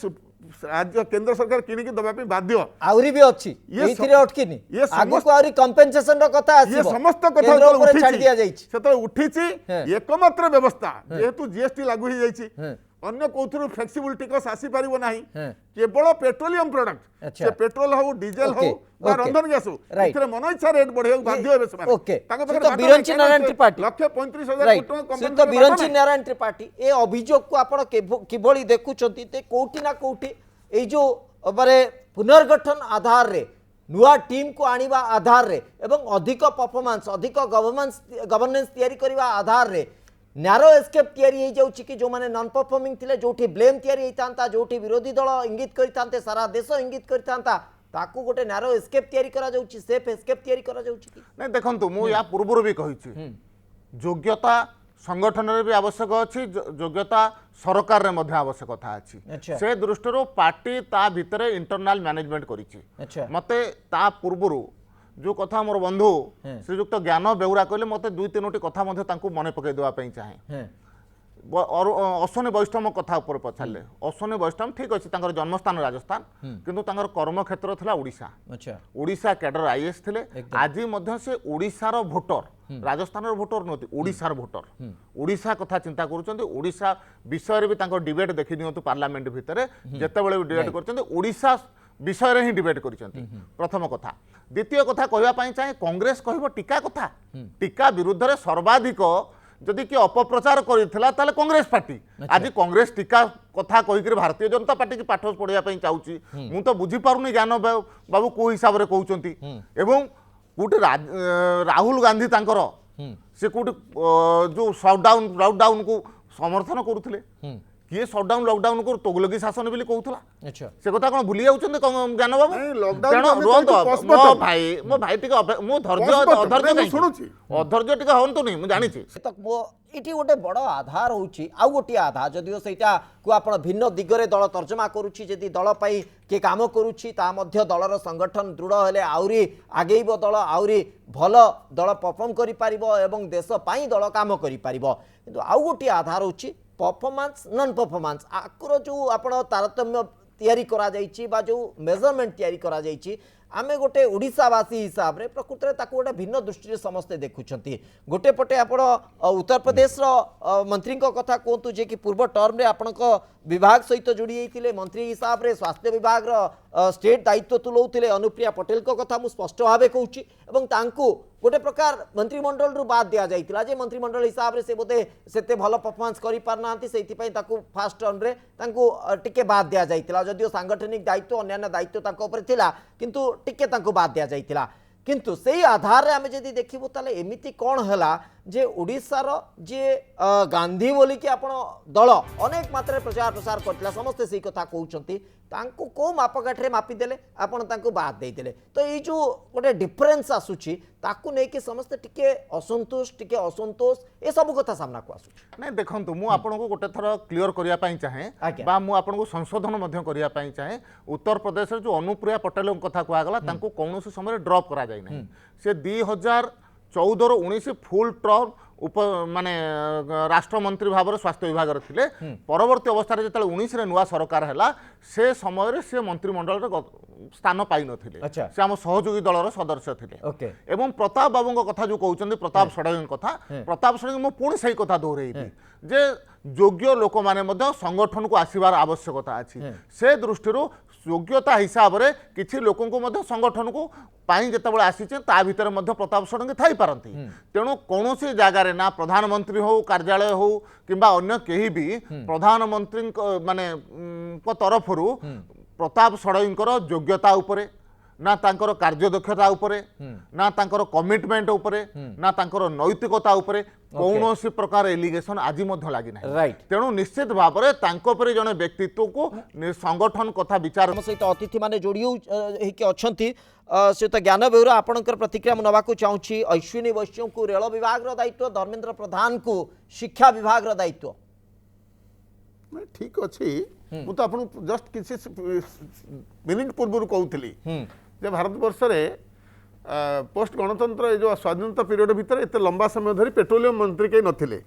राज्य केंद्र सरकार किनिकी दबापी बाध्य आउरी भी अछि ये एथिरे अटकिनी ये आगु को आउरी कंपेंसेशन रो कथा आसीबो ये समस्त केंद्र कथा ऊपर छाड़ दिया जाइछि से उठी एकमात्र व्यवस्था जेहेतु जीएसटी लागू हो जाइछि अन्य कोथुरु फ्लेक्सिबल टिकस आसी पारिबो नाही केवल पेट्रोलियम प्रोडक्ट अच्छा। से पेट्रोल हो डीजल हो Okay, बा okay. रंधन गैस हो Right. इथरे मन इच्छा रेट बढ़े बाध्य हेबे से Okay. से तो बिरंची नारायण त्रिपाठी। 1,35,000 राइट कोटी टंका से तो compensation बिरंची बाबा नारायण त्रिपाठी ए अभियोग को आपण किभଳି देखुचंती ते कोठी ना कोठी ए जो माने पुनर्गठन आधार रे नुआ टीम को आनिबा आधार रे एवं अधिक परफॉर्मेंस अधिक गवर्नेंस तैयारी करबा आधार रे न्यारो एस्केप तैयारी हो जाउची कि जो माने नॉन परफॉर्मिंग थिले जोठी ब्लेम तैयारी होइतांता जोठी विरोधी दल इंगित करितांते सारा देश इंगित करितांता ताकू गोटे न्यारो एस्केप तैयारी करा जाउची सेफ एस्केप तैयारी करा जाउची कि नहीं देखंतु मु या पूर्व भी कहिछि योग्यता संगठन रे भी आवश्यक अछि योग्यता सरकार रे मध्य आवश्यकता अछि अच्छा। से दृष्टि पार्टी ता भितरे इंटरनल मैनेजमेंट करिछि अच्छा मते ता पूर्वरु जो कथा मोर बंधु श्रीयुक्त ज्ञान बेउरा कहले मते 2-3टी कथा मध्य तांकु मने पकई देवा पई चाहे हैं और अश्वनी वैष्णव कथा ऊपर पछाले अश्वनी वैष्णव ठीक अछि तांकर जन्मस्थान राजस्थान किंतु तांकर कर्म क्षेत्र थिला ओडिशा अच्छा ओडिशा कैडर आईएएस थिले आज मध्य से ओडिशा रो वोटर राजस्थान रो वोटर नथि ओडिशा रो वोटर ओडिशा कथा चिंता करूछन्ते ओडिशा विषय रे भी तांकर डिबेट देखि नियंतु पार्लियामेंट भितरे जेतेबेले डिबेट करछन्ते ओडिशा विषय रे ही डिबेट करिसन्ते प्रथम कथा द्वितीय कथा कहबा पई चाहे कांग्रेस कहबो टीका कथा टीका विरुद्ध रे सर्वाधिक जदि कि अपप्रचार करिथिला ताले कांग्रेस पार्टी आज कांग्रेस टीका कथा कहिकरी भारतीय जनता पार्टी की पाठ पढ़िया पई चाहूची मु तो बुझी पारुनी ज्ञान बाबू को हिसाब रे कहउचंती एवं कोटे राहुल गांधी तांकर से कोटे जो लॉकडाउन को समर्थन करूथिले किए शटडाउन लॉकडाउन को तोगलगी शासन बोली कहूला अच्छा से कथा कौन भूली जाउछन्ते ज्ञान बाबू नहीं, lockdown तो तेणु हमें रुहंतु कहते post-mortem। मो भाई टिके मो धैर्य Post-mortem, अधैर्य नहीं, मैं शुणुची। अधैर्य टिके हंतु नहीं मु जानिछि तक मो इटी गोटे बड़ आधार होउची आउ गोटे आधार जदिओ सेटा को आपण भिन्न दिगरे दल तर्जमा करूची जदि दल पाई के काम करूची ता मध्य दलर संगठन दृढ़ हेले आउरी आगेइबो दल आउरी भल दल परफॉर्म करि पारिबो एवं देश पाई दल काम करि पारिबो किंतु आउ गोटे आधार होउची परफॉर्मेंस नॉन परफॉर्मेंस आकुर जो आपण तारतम्य तैयारी करा जाइछि बा जो मेजरमेंट तैयारी करा जाइछि आमे गोटे ओडिशावासी हिसाब रे प्रकृत रे ताको गोटे भिन्न दृष्टि रे समस्ते देखुछंती गोटे पटे आपण उत्तर प्रदेश रो मंत्री को कथा कहतु जे कि पूर्व टर्म रे आपण को विभाग सहित जोड़ी जाइतिले मंत्री हिसाब रे स्वास्थ्य विभाग रो स्टेट दायित्व तुलौतिले अनुप्रिया पटेल को कथा मु स्पष्ट भाबे कहूची एवं तांकू गोटे प्रकार मंत्रिमंडल रु बाद दिया जाइतिला जे मंत्रिमंडल हिसाब रे से बोधे सेते भलो परफॉर्मेंस करि पारनांती सेति पई ताकू फास्ट टर्न रे तांकू टिके बाद दिया जाइतिला जदियो सांगठनिक दायित्व अन्य दायित्व तांको ऊपर थिला किंतु टिके तांको बाद दिया जाइतिला किंतु सेही आधार रे आमे जदि देखिबो ताले एमिति कोन हला जे ओडिशार जे गांधी बोली कि आपण दल अनेक मात्रा प्रचार प्रसार करथिला समस्त सेही कथा कहउचंती तांको को मापकाठरे मापी देले आपण तांको बाद देई देले तो ई जो गोटे डिफरेंस आसुची ताकू नै कि समस्त टिके असंतोष ए सब कथा सामना को आसु नहीं देखंतु मु आपनको गोटे थर क्लियर करिया पई चाहे बा मु आपनको संशोधन मध्य करिया पई चाहे उत्तर प्रदेश रे जो अनुप्रिया पटेल कथा कुआ गला तांको कोनोसी समय ड्रॉप करा जाय नै से 2014 रो 19 फुल टर्म माने राष्ट्रमंत्री भाव स्वास्थ्य विभाग थे परवर्ती अवस्था जो 19 नुआ सरकार है से समय से मंत्रिमंडल स्थान पाई नथिले से आम सहयोगी दलर सदस्य थे एवं प्रताप बाबू कथा जो कहते प्रताप षडंगी कथा प्रताप षडंगी मु पुणी सही कथा दोहरेबी जे योग्य लोक माने संगठन को आसबार आवश्यकता अच्छी से दृष्टि योग्यता हिसाब से किसी लोक संगठन को जिते आसीचे ता भितर प्रताप षडंगी थाई पारती तेणु कौन सी जगार ना प्रधानमंत्री हो कार्यालय हो किंबा अन्य कहीं भी प्रधानमंत्री माने तरफ प्रताप षडंगी योग्यता उपरे ना तांकर कार्यदक्षता उपरे ना तांकर कमिटमेंट उपरे ना तांकर नैतिकता उपरे कौनसी प्रकार एलिगेशन आज लगी ना तेणु निश्चित भाव में जड़े व्यक्तित्व को संगठन कथा विचार सहित अतिथि माने जोड़ी अच्छा सहित ज्ञान बेहरा आपणकर प्रतिक्रिया मुझे चाहूँगी अश्विनी वैश्य को रेल विभाग दायित्व धर्मेंद्र प्रधान को शिक्षा विभाग दायित्व ठीक अच्छी मु तो आपन जस्ट किसी मिनिट पूर्व कहूली जे भारत वर्ष रे पोस्ट गणतंत्र जो स्वाधीनता पीरियड भितर एते लंबा समय धरी पेट्रोलियम मंत्री कहीं नथिले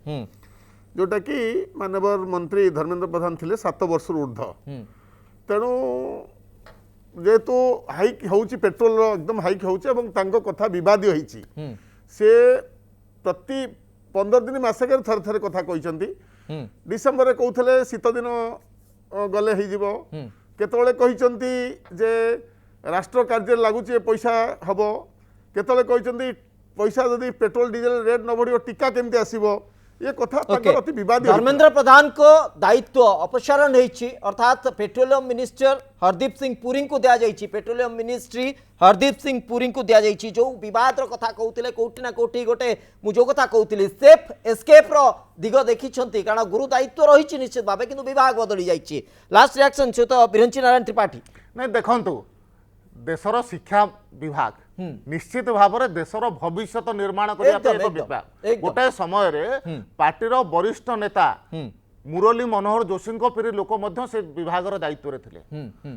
जोटा कि माननीय मंत्री धर्मेंद्र प्रधान थिले 7 वर्ष ऊर्ध्व तेणु जेहेतु हाइक होउची पेट्रोल एकदम हाइक होउची एवं तांको कथा विवादी होईची से प्रति 15 दिन मासके थर थर कथा कहिसंती डिसेंबर रे कहउथले शीत दिन गले हो जीवो केतोले कहिसंती जे राष्ट्र कार्य लगुच पैसा हम केतले पैसा जदि पेट्रोल डीजल रेट न बढ़ टीका केमती आसो ये कथा अति विवाद धर्मेंद्र प्रधान को दायित्व अपसारण होती अर्थात पेट्रोलियम मिनिस्टर हरदीप सिंह पुरी को दिया जाइए पेट्रोलियम मिनिस्ट्री हरदीप सिंह पुरी को दिया जाइए जो विवाद कथा कहते कौटी ना कौटी गोटे मुझे कथा कहती सेफ एस्केप दिग देखी कारण गुरु दायित्व रही निश्चित भाव कि विभाग बदली जाइए लास्ट रिएक्शन से तो बिरंची नारायण त्रिपाठी नहीं देखंतु देशर शिक्षा विभाग निश्चित भाव में देशर भविष्य निर्माण करने गोटे समय पार्टीर वरिष्ठ नेता मुरली मनोहर जोशी पीढ़ी लोक से विभाग दायित्व थे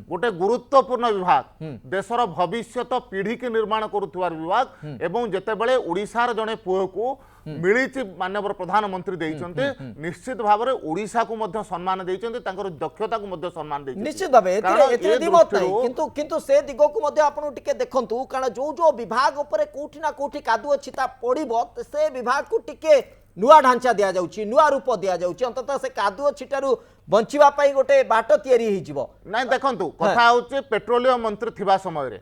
गोटे गुरुत्वपूर्ण विभाग देशर भविष्य पीढ़ी की निर्माण करुवा विभाग एवं जितेबले ओडिशार जड़े पुओ को मिली माननीय प्रधानमंत्री देइचंते निश्चित भाव में ओडिशा को सम्मान देइचंते तांकर दक्षता को सम्मान देइचंते निश्चित भाव एते दिमत नै किंतु से दिगो को मध्ये आपण टिके देखंतु कारण जो विभाग ऊपर कोठी ना कोठी कादुओ छिता पड़िबो से विभाग को टिके नुआ ढांचा दिया जाउची नुआ रूप दिया जाउची अंततः से कादुओ छिटारू बंचिबा पई गोटे बाट तयारी हे जिवो नाही देखंतु कथा होचे पेट्रोलियम मंत्री थिबा समय रे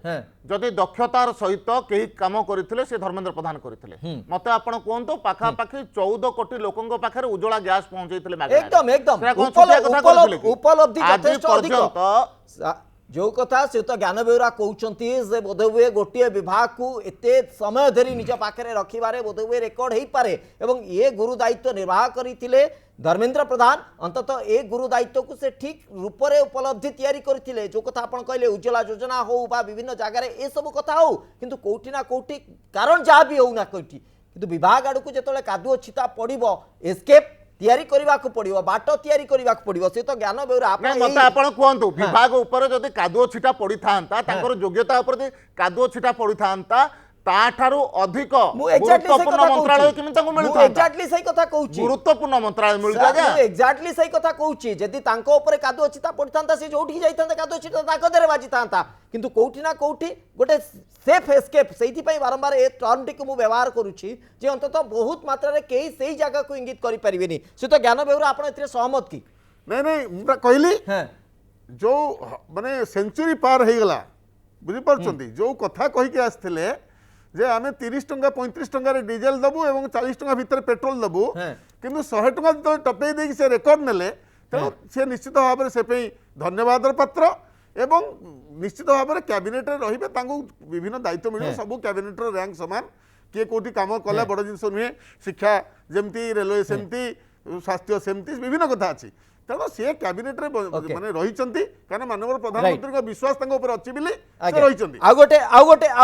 जदि दक्षतार सहित केही काम करिथिले से धर्मेंद्र प्रधान करिथिले मते आपण कोंतो पाखा पाखी 14 कोटी लोकंक पाखरे उज्जवला गैस पहुंचैथिले मागना एकदम उपलब्धि यथेष्ट अधिक जो कथा से तो ज्ञान बेहरा कहते बोधहुए गोटे विभाग को एते समय धरी निज पाखे रखिबारे बोधहुए रेकर्ड हो पारे एवं ये गुरु दायित्व निर्वाह करते धर्मेंद्र प्रधान अंततः ए गुरु दायित्व को से ठीक रूप से उपलब्धि तैयारी करते जो कथा आप कहले उज्ज्वला योजना हो बा विभिन्न जगार ए सब कथा हो किंतु कोठी ना कोठी कारण जहाँ भी हो ना कोठी किंतु विभाग आड़ को जो कादुओ छिता पड़ो एस्केप तैयारी करबा को पड़िबो बाट तैयारी करबा को पड़िबो से तो ज्ञान बेहरा आपण कहंतु विभाग ऊपर जदि कादुओ छिटा पड़ी थांता तांकर योग्यता ऊपर कादुओ छिटा पड़ी थांता ताठारु अधिक मु एक्जेक्टली सही गुरुत्वपूर्ण कथा मंत्रालय केମିତି ତାଙ୍କୁ कहूची ମିଳିଥାନ୍ତା एक्जेक्टली सही कथा कहूची गुरुत्वपूर्ण मंत्रालय मिलता एक्जाक्टली सही कथा कहूची जदि तांको ऊपर कादो अछि ता पड़ितांता से जोठी जाइतांता कादो अछि ता ताको देरे बाजितांता किंतु कोठी ना कोठी गोटे सेफ एस्केप सेही पई बारंबार ए टर्म टिक मु व्यवहार करूची जे अंतत बहुत मात्रा रे केही सेही जगह को इंगित करि परिबेनी से तो ज्ञान बेहुरा आपण एतरे सहमत की नहीं नहीं मुझे कहली हां जो माने सेंचुरी पार हो गला बुझी पारछंती जो कथा कहि के आस्थिले जे आमे 30 टंका 35 टंका रे डीजल दबु एवं 40 टंका भीतर पेट्रोल दबु किंतु 100 टंका तो टपे दे से रेकॉर्ड नेले तो से निश्चित भाव से पे धन्यवाद पात्र एवं निश्चित भाव में कैबिनेट रे रहिबे तांगु विभिन्न दायित्व मिले सब कैबिनेट रो रैंक समान किए कोठी काम कला बड़ जिंस नुहे शिक्षा जेमती रेलवे सेमती स्वास्थ्य सेमती विभिन्न कथा अछि तेणु सी कैबिनेट रे माने रहिचंती कारण माननीय प्रधानमंत्री को विश्वास तांगो ऊपर अछि बिली से रहिचंती आ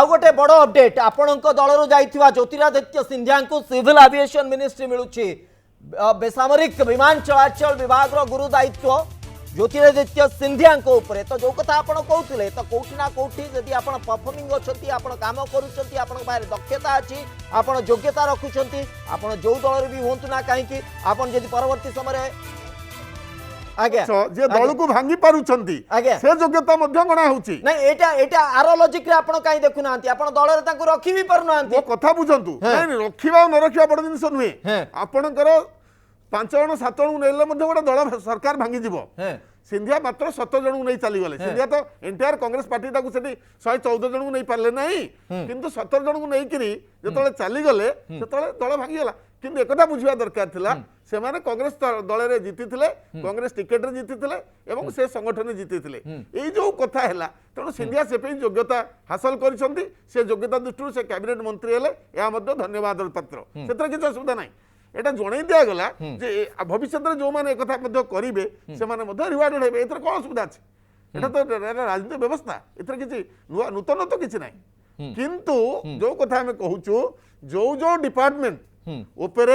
गोटे बड़ अपडेट आपणक दलरु जाइथिबा ज्योतिरादित्य सिंधिया को सिविल एविएशन मिनिस्ट्री मिलुछि बेसामरिक विमान चलाचल विभाग रो गुरु दायित्व ज्योतिरादित्य सिंधिया ऊपर तो जो कथा आपण कहते तो कौटी ना कौटी जदि आप परफॉर्मिंग अच्छी आप काम कर दक्षता अच्छी आप योग्यता रखुंट आप जो दल भी हूँ ना कहीं आप परवर्ती समय आगे जे दल को भांगी पारुछंती से योग्यता मध्य गणा होची नहीं एटा एटा आरो लॉजिक रे आपण काई देखु नांती आपण दल रे तांको रखी भी परु नांती वो कथा बुझंतु नहीं रखिबा न रखिबा बड़ जिंस नुहे आपणकर 5 जण 7 जण नेले मध्य गोटे दल सरकार भांगी जीवो सिंधिया मात्र 7 जण नहीं चली गले सिंधिया तो एंटायर कांग्रेस पार्टी टाकू सेठी 114 जण नहीं पारले नहीं किंतु 17 जण को नहीं किरी जतले चली गले सेतले दल भांगी गला किंतु एकथा बुझिबा दरकार थिला से माने कांग्रेस दल रे जीति थिले कांग्रेस टिकेट रे जीति थिले एवं से संगठन जीति थिले एई जो कथा हैला तेणु सिंधिया से पे योग्यता हासिल करिसंती से योग्यता दृष्टि से कैबिनेट मंत्री हेले या मध्य धन्यवाद पात्र सेतरे किछ असुविधा नाही एटा जणै दिया गला जे भविष्य रे जो माने एकथा मध्य करिवे से माने मध्य रिवार्डेड हेबे एतर कोन असुविधा अछि एटा तो राजनीतिक व्यवस्था एतर किछि नूतन तो किछि नाही किंतु जो कथा हम कहूछु जो डिपार्टमेंट ऊपर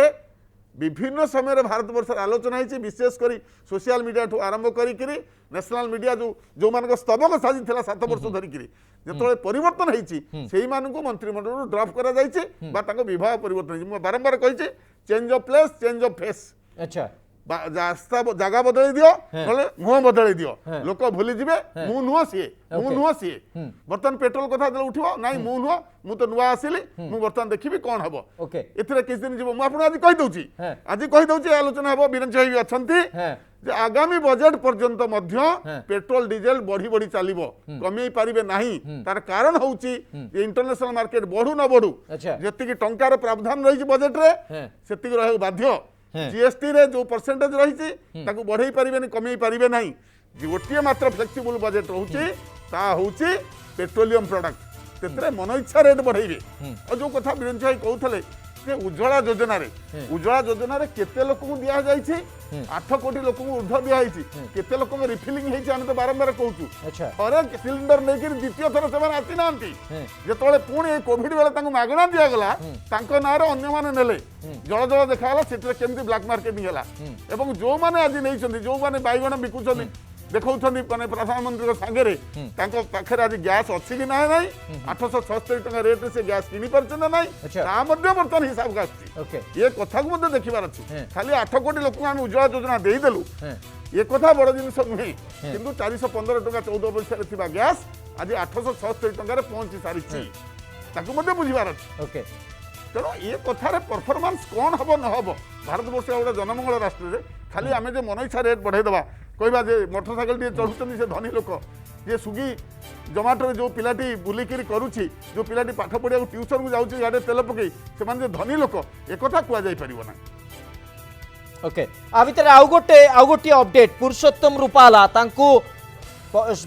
विभिन्न समय भारत वर्ष आलोचना होती विशेषकर सोशल मीडिया ठू आरंभ करी नेशनल मीडिया जो मान स्तबक साजी 7 वर्ष धरिकी जो परिवर्तन होती मंत्रिमंडल ड्रॉप कर विभाग परिवर्तन बारंबार कही change of place change of face अच्छा रास्ता जगह बदल दियो नले मुह बदल दियो लोक भूली जिवे मु नुह सी बर्तन पेट्रोल कथा जले उठिबो नाइ मु नुह मु तो नुआ आसिली मु बर्तन देखिबी कोन हबो एथरे किछ दिन जिवो मु आपन आज कहि दउची आलोचना हबो बीरन भाई भी अछंती जे आगामी बजट पर्यंत मध्य पेट्रोल डीजल बढ़ी बढ़ी चलिबो कमी पारिबे नाही तार कारण होउची जे इंटरनेशनल मार्केट बढ़ू न बढ़ू जति कि टंकार प्रावधान रही बजट रे सेति कि रहउ बाध्य जीएसटी रे जो परसेंटेज रही ताकू बढ़ई पारिबे कमी पारिबे नाही गोटे मात्र फ्लेक्सिबल बजेट रोचे ता होची पेट्रोलियम प्रोडक्ट तेतरे मन इच्छा रेट बढ़ेबे और जो कथा बीरन भाई कहउथले जे उज्ज्वला योजना रे केते लोक को दिया जाई छी 8 कोटी लोक को ऊर्ध्व दिया जाई छी केते लोक को रिफिलिंग हेची हम तो बारंबार कहउछु थरे सिलिंडर नै कि द्वितीय थर से माने आसी नांती जेतोले पुणी कोविड बेले तांको मागणा दिया गला तांको नार अन्य माने नेले जळ जळ देखाला सेतरे केमती ब्लैक मार्केटिंग हला एवं जो माने आज नै छथि जो माने बाइगण बिकुछथि देखौछथि माने प्रधानमंत्री संगे रे तांको पाखरे आज गैस अछि कि नाही नाही 876 टका रेट से गैस किनि परछन नाही ता मध्ये बर्तन हिसाब कास्ती ये कथा को मध्ये देखिबार अछि खाली 8 कोटी लोक हम उज्ज्वला योजना देई देलु ये कथा बड़ जिनिस नुहे किंतु 415 टका 14 पैसा रे थिबा गैस आज 876 टका रे पहुंची सारिछि ताकू मध्ये बुझिबार अछि तेणु ये कथार परफॉर्मेंस कौन हम न हम भारत वर्ष गोटे जनमंगल राष्ट्र रे खाली आम जो मन इच्छा रेट बढ़ाई देवा कहवा जे मोटरसाइकेल टे चढ़ुच्च से धनी लोक जे स्विगी जोमाटो जो पिलाटी बुलिकी करुच्ची जो पिलाटी पाठ पढ़िया ट्यूशन को जाऊँगी गाड़े तेल पकई से धनी लोक एक कहुई पार ना ओके आ भितर आउ गोटे अपडेट पुरुषोत्तम रूपाला तांकू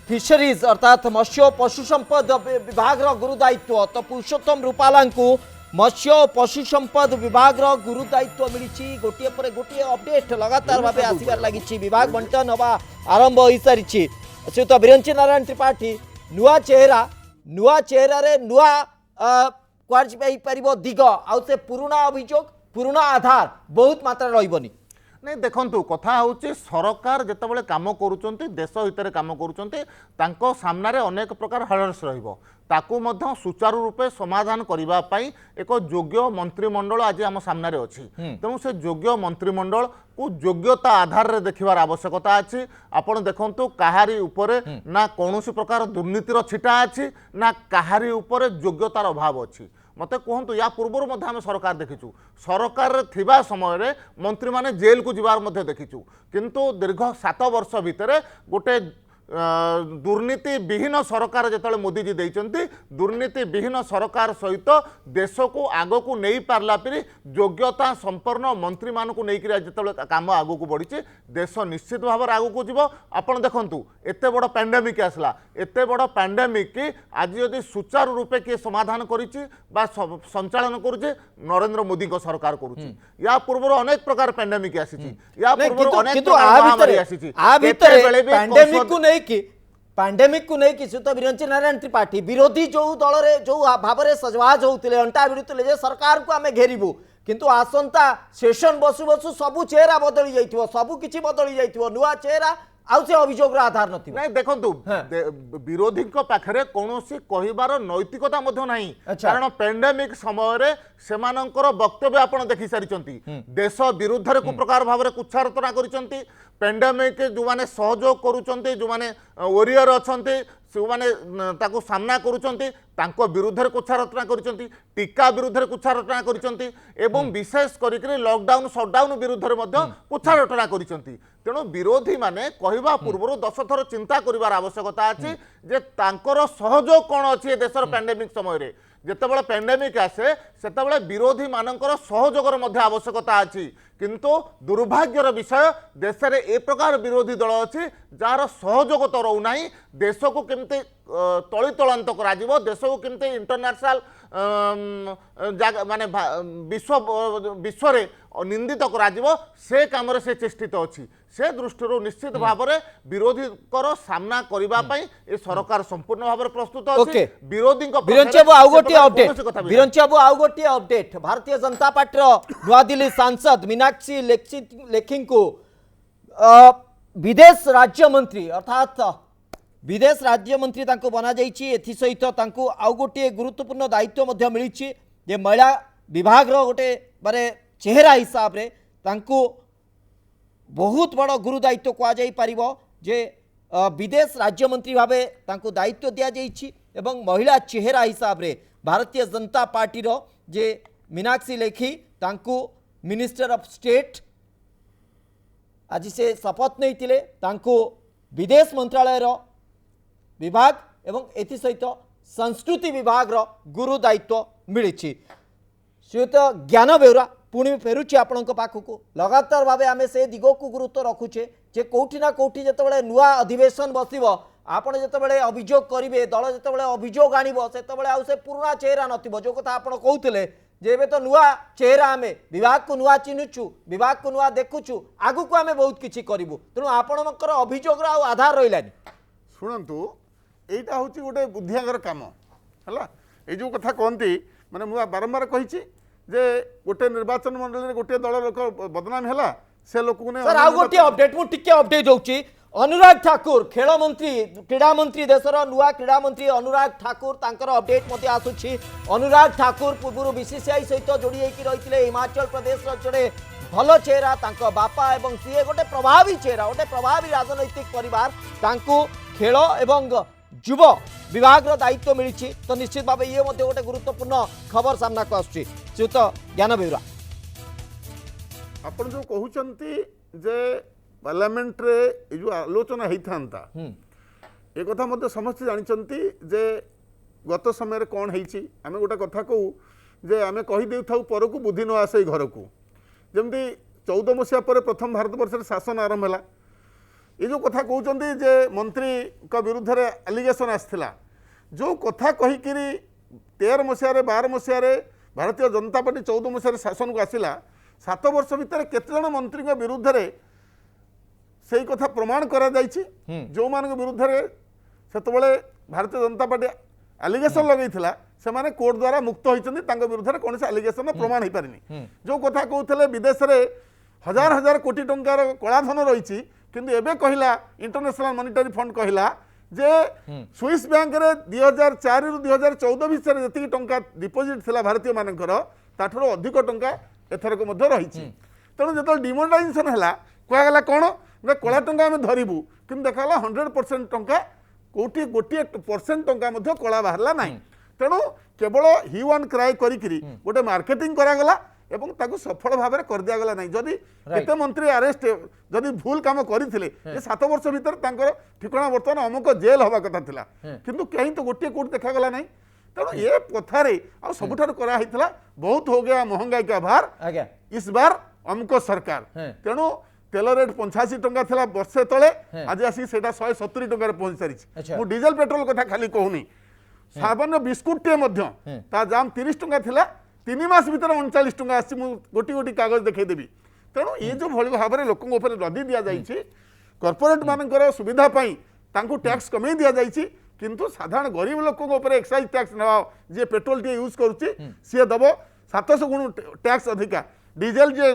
फिशरीज अर्थात मत्स्य पशु संपद विभाग गुरु दायित्व तो पुरुषोत्तम रूपाला मत्स्य पशु संपद विभाग गुरु दायित्व मिली गोटे पर गोटे अपडेट लगातार भाव आसबार लगी विभाग बंटन हवा आरंभ हो सारी श्रीयुत बिरंची नारायण त्रिपाठी नुआ चेहरा रे नुआ पार दिग आउ से पुराना अभियोग पुराना आधार बहुत मात्रा रही नहीं देखंतु कथा होची सरकार जेतेबेले काम करूचंती देश हितरे काम करूचंती तांको सामना रे अनेक प्रकार हर्डल्स रहिबो ताकू मध्य सुचारू रूपे समाधान करिबा पई एक योग्य मंत्रिमंडल आज आम सामना रे अछि तेणु से योग्य मंत्रिमंडल को योग्यता आधार रे देखिबार आवश्यकता अछि आपण देखंतु काहारी उपरे ना कोनोसी प्रकार दुर्नीतिर छिटा अछि ना काहारी उपरे योग्यतार अभाव अछि मते कहतु या पूर्व मध्य आम सरकार देखीचु सरकार थिबा समय रे मंत्री माने जेल को जीवार मध्य देखीचु किंतु दीर्घ 7 वर्ष भितर गोटे दुर्नीति विहीन सरकार जेतले मोदी जी देइचंती दुर्नीति विहीन सरकार सहित देश को आगो को नहीं पारला परी योग्यता संपन्न मंत्री मान को नहीं जेतले काम आगो को बढ़ी देश निश्चित भाव आगो को जीव आपण देखंतु एते बड़ पैंडेमिक आसला एते बड़ पैंडेमिक की आज यदि सुचारू रूपे किए समाधान करिछि बा संचालन करुचे नरेंद्र मोदी को सरकार करुछि या पूर्व अनेक प्रकार पैंडेमिक आसीछि या पूर्व अनेक प्रकार महामारी आसीछि आ भितर पैंडेमिक को कि पैंडेमिक को नहीं सुत बिरंची नारायण त्रिपाठी विरोधी जो दल रे जो भाव में सजवाज होते अंटा भिड़ुते जे सरकार को आम घेरबू किंतु आसंता सेशन बसु बसु सबू चेहरा बदली जाइथिबो सबू किछि बदली जाइथिबो नुआ चेहरा आउ से अभियोग आधार नथि नहीं देखंतु विरोधी पाखरे कोनोसी कहिबार नैतिकता मध्य नाही कारण पैंडेमिक समय रे सेमानंकर वक्तव्य आपण देखि सारिचंती देश विरुद्ध रे को प्रकार भाव रे कुच्छारतना करिसंती पैंडेमिक जो माने सहयोग करूचंती जो माने वॉरियर अछंती से माने ताको सामना करूचंती तांको विरुद्ध रे कुच्छारतना करिसंती टीका विरुद्ध रे कुच्छारतना करिसंती एवं विशेष करिकरी लॉकडाउन शटडाउन विरुद्ध रे मध्य कुच्छारतना करिसंती तेणु विरोधी माने कहवा पूर्व 10 थर चिंता करिवार आवश्यकता अछि जे तांकर सहयोग कोन अछि देशर पैंडेमिक समय रे जेतेबेले पैंडेमिक आसे सेतेबेले विरोधी मानकर सहयोगर मध्य आवश्यकता अछि किंतु दुर्भाग्यर विषय देश में ए प्रकार विरोधी दल अच्छी जार सहयोग तो रोना देश को केमते तलितलांत करा देश को केमते इंटरनेशनल माने विश्व रे निंदित करा से काम से चेष्टित अच्छी से दृष्टि निश्चित भाव में विरोधी कर सामना करने ए सरकार संपूर्ण भाव में प्रस्तुत अच्छे विरोधी अपडेट भारतीय जनता पार्टी नवा दिल्ली सांसद मीनाक्षी लेखी को विदेश राज्य मंत्री अर्थात विदेश राज्य मंत्री तांको बना जाइछि एथि सहित तांको आउ गोटे गुरुत्वपूर्ण दायित्व मध्य मिलिछि जे महिला विभाग रो गोटे माने चेहरा हिसाब रे तांको बहुत बड़ गुरु दायित्व कह जाई परिबो जे विदेश राज्य मंत्री भावे तांको दायित्व दिया जाइछि एवं महिला चेहरा हिसाब रे भारतीय जनता पार्टी रो जे मीनाक्षी लेखी तांको मिनिस्टर ऑफ स्टेट आज से शपथ नहीं थिले तांको विदेश मंत्रालय रो विभाग एवं एथि सहित संस्कृति विभाग रो गुरु दायित्व मिली श्रीयुत ज्ञान बेउरा पुणी फेरुची आपण पाखक लगातार भाव आम से दिग को गुरुत्व रखुचे जे कौटी ना कौटी जितेबाला नुआ अधिवेशन बसव आपण जितेबाला अभियोग करेंगे दल जितेबाला अभियोग आणव से पुराना चेहरा नथिबो जो कथा आपण कहते जे एबे तो नुआ चेहरा आमे विभाग को नुआ चिन्हुचु विभाग को नुआ देखुचु आगु को आमे बहुत किछि करिवु तेणु आपणकर अभियोग आधार रहिलानी शुणु एटा हूँ गोटे बुद्धिआगर कम है ये कथा कहती माने मुझे बारंबार कही जे गोटे निर्वाचन मंडल गोटे दल लोक बदनाम है से लोक गोटे अपडेट मुझे अपडेट दूसरी अनुराग ठाकुर खेल मंत्री क्रीड़ा मंत्री देशर नुआ क्रीड़ा मंत्री अनुराग ठाकुर तांकर अपडेट मते आसुछि अनुराग ठाकुर पूर्व बीसीसीआई सहित जोड़ी होकर रही हिमाचल प्रदेश जड़े भल चेहरा तांको बापा एवं सीए गोटे प्रभावी चेहरा गोटे प्रभावी राजनैतिक परिवार तांको खेल एवं युव विभाग दायित्व मिली तो निश्चित भाव ये गोटे गुरुत्वपूर्ण खबर सामना को आसुछि श्रीयुत ज्ञान बेउरा आपण जो कहउचंती जे पार्लियामेंट रे ए जो आलोचना होता ए कथा मध्य समस्त जानते जे गत समय कौन होती आम गोटे कथा कहू जे आम कहीदे था पर को बुद्धि न आसे घर को जमी 14 मसीहा पर प्रथम भारत वर्ष शासन आरंभ है ये जो कथा कहते जे मंत्री का विरुद्ध रे एलिगेशन आसला जो कथा कहीकि 13 मसीह 12 मसीह भारतीय जनता पार्टी 14 मसीह शासन को आसला 7 वर्ष भितर केते जन मंत्री का विरुद्ध रे से कथा प्रमाण करा जायछि जो मान विरुद्ध रे सेतबेले भारतीय जनता पार्टी एलिगेशन लगैथिला से माने कोर्ट द्वारा मुक्त होइछन्ती तांको विरुद्ध रे कोनसे एलिगेशन प्रमाण हो पारिनी जो कथा कहउथले विदेश रे हजार हजार कोटी टंकार कलाधन रही किंतु एबे कहला इंटरनेशनल मॉनिटरी फंड कहला जे स्विस बैंक रे 2004 रु 2014 भितर जति टंका डिपोजिट थिला भारतीय मानकर ताठरो अधिक टंका एथरक मध्य रही तेणु जो डिमोनेटाइजेशन है कहला कौन ना कला टंका आम धरबू कि देखा 100% टंका कौटी गोटे परसेंट टंका कला बाहरला ना तेणु केवल ह्यू एंड क्राई करी गोटे मार्केटिंग करागला एवं ताकू सफल भाव में कर दिगला ना जदि केते मंत्री अरेस्ट जदि भूल काम करते 7 वर्ष भर ठिकाना बर्तमान अमुक जेल हवा कथा थिला किंतु कहीं तो गोटे कोट देखागला ना तेणु ये कथार आ सबुठार करा बहुत हो गया महंगाई का भार इस बार अमुक सरकार तेणु तेल रेट 85 टंका थिला वर्षे तले आज आसी सेटा 170 टंका पहुंच सारी डीजेल पेट्रोल कथा खाली कहूनी सामान्य बिस्कुट टे मध्य ता दाम 30 टंका थिला 3 मास भीतर 39 टंका आसी मु गोटी गोटी कागज देखै देबी तेणु ये जो भली भाबरे लोकन ऊपर लदी दिया जाइछि कॉर्पोरेट मानकर सुविधा पई तांको टैक्स कमे दिया जाइछि किंतु साधारण गरीब लोकन ऊपर एक्साइज टैक्स नवा जे पेट्रोल टे यूज करूछि से दबो 700 गुण टैक्स अधिका डीजेल जे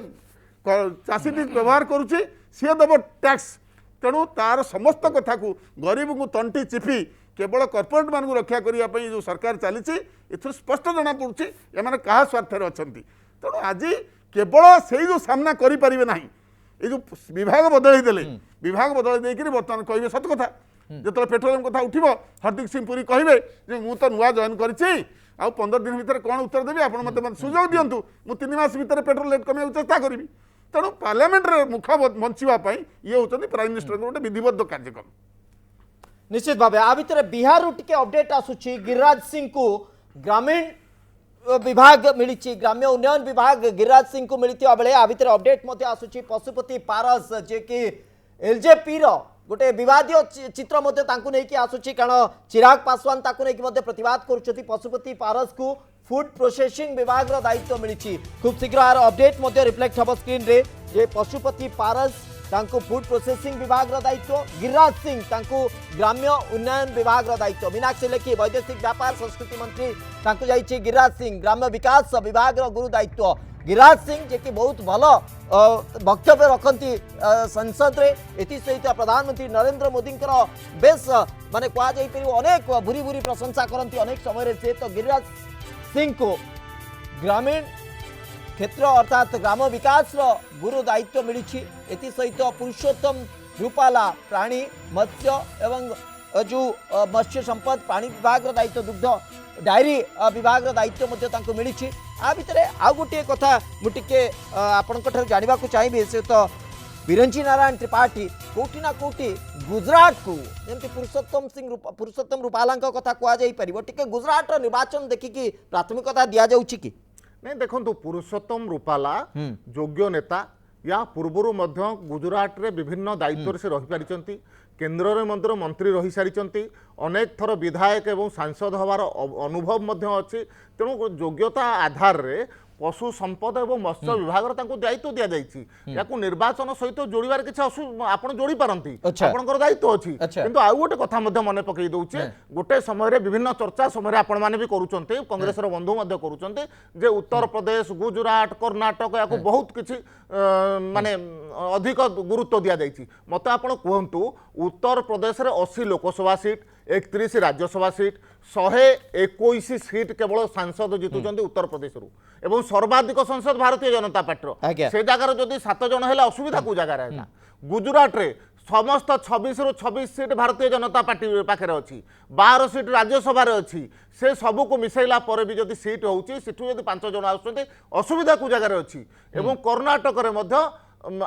चाषी व्यवहार करुच्ची सी दब टैक्स तेणु तार समस्त कथा को गरीब को तंटी चिपी केवल कॉर्पोरेट मान को रक्षा करने जो सरकार चली स्पष्ट जना पड़ी एम क्या स्वार्थ अच्छा तेणु आज केवल से जो सामना करें ना ये जो विभाग बदल देले विभाग बदल देकर बर्तमान कहे सत कथा जो पेट्रोलियम कथा उठो हरदीप सिंह पुरी कहे मु तो नुआ जॉइन करी आ 15 दिन भीतर कौन उत्तर देवी आप मत सुजोग दिंतु मु 3 मास भीतर पेट्रोल रेट कमे चेष्टा करी तेणु पार्लियामेंट मुख बंचापी ये होती प्राइम मिनिस्टर गोटे विधिबद्ध कार्यक्रम निश्चित भाव आ भितर बिहार टी अपडेट आसूची गिरिराज सिंह को ग्रामीण विभाग मिली ग्राम्य उन्नयन विभाग गिरिराज सिंह को मिलता बेले आ भितर अपडेट आसूची पशुपति पारस जे कि एलजेपी गोटे विवादीय चित्र नहीं आसूची कारण चिराग पासवान नहीं प्रतिवाद कर पशुपति पारस को फूड प्रोसेसिंग विभाग दायित्व मिली खूब शीघ्र यार अपडेट रिफ्लेक्ट हम स्क्रीन रे जे पशुपति पारस फूड प्रोसेसिंग विभाग दायित्व गिरिराज सिंह ग्राम्य उन्नयन विभाग दायित्व मीनाक्षी लेखी वैदेशिक व्यापार संस्कृति मंत्री जाइए गिरिराज सिंह ग्राम्य विकास विभाग गुरु दायित्व गिरिराज सिंह जे कि बहुत भल वक्तव्य रखती संसद रे एथि सहित प्रधानमंत्री नरेंद्र मोदी बेस माने कह अनेक भूरी भूरी प्रशंसा करती अनेक समय से तो गिरिराज सिंह को ग्रामीण क्षेत्र अर्थात ग्राम विकास गुरु दायित्व मिली सहित पुरुषोत्तम रूपाला प्राणी मत्स्य एवं जो मत्स्य संपद प्राणी विभाग दायित्व दुग्ध डायरी विभाग दायित्व मिली आ भितर आउ गोटे कथा मुझे आपण जानवा चाहिए से तो बिरंजी नारायण त्रिपाठी कोटी ना कोटी गुजरात को जमी पुरुषोत्तम रूपाला कथा कहुपर टे गुजरात निर्वाचन देखिकी प्राथमिकता दि जाऊँ कि नहीं देखो पुरुषोत्तम रूपाला योग्य नेता या पूर्वर गुजरात रे विभिन्न दायित्व से रही पारिचंती केंद्र में मंत्री रही सारी अनेक थर विधायक एवं सांसद हवार अनुभव अच्छी तेणु योग्यता आधार रे पशु संपद और मत्स्य विभाग दायित्व दि जाइए निर्वाचन सहित जोड़बार किसी आप जोड़ी पारती आपंकर दायित्व अच्छी किंतु आउ गोटे कथा मन पकई दौचे गोटे समय विभिन्न चर्चा समय आपण मैंने भी करुँच कांग्रेस बंधु करुँचे उत्तर प्रदेश गुजरात कर्णाटक या बहुत किसी माने अधिक गुरुत्व दि जाइए मत आप कहतु उत्तर प्रदेश में 80 Lok Sabha seat 31 Rajya Sabha seat 121 seat केवल सांसद जितुंट उत्तर प्रदेश एवं सर्वाधिक संसद भारतीय जनता पार्टी से जगार जदि 7 जन है असुविधा को जगार है गुजरात रे समस्त 26 रु 26 सीट भारतीय जनता पार्टी पाखे अच्छी 12 सीट राज्यसभा अच्छी से सबू को मिसैला पर भी जदि सीट होची सेठू जदि 5 जन आसुचंते असुविधा को जगार अच्छी एवं कर्णाटक रे मध्य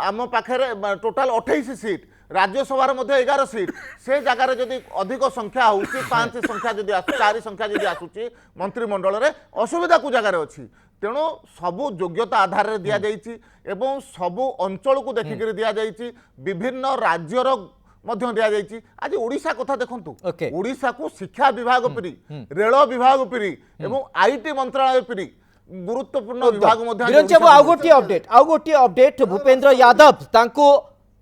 आम पाखे टोटाल 28 सीट राज्यसभा 11 सीट से जगार जदि अधिक संख्या हो 5 संख्या जदि 4 संख्या जदि आसूची मंत्रिमंडल रे असुविधा को जगार अच्छी तेणु सबू योग्यता आधार रे दिया जाइछि एवं सबू अंचल को देखिक दिया जाइछि विभिन्न राज्यर मध्य दिया जाइछि आज ओडिशा कथा देखंतु ओडिशा को शिक्षा विभाग परी रेल विभाग परी एवं आईटी मंत्रालय परी गुरुत्वपूर्ण विभाग मध्य आउ गोटे अपडेट भूपेंद्र यादव तांको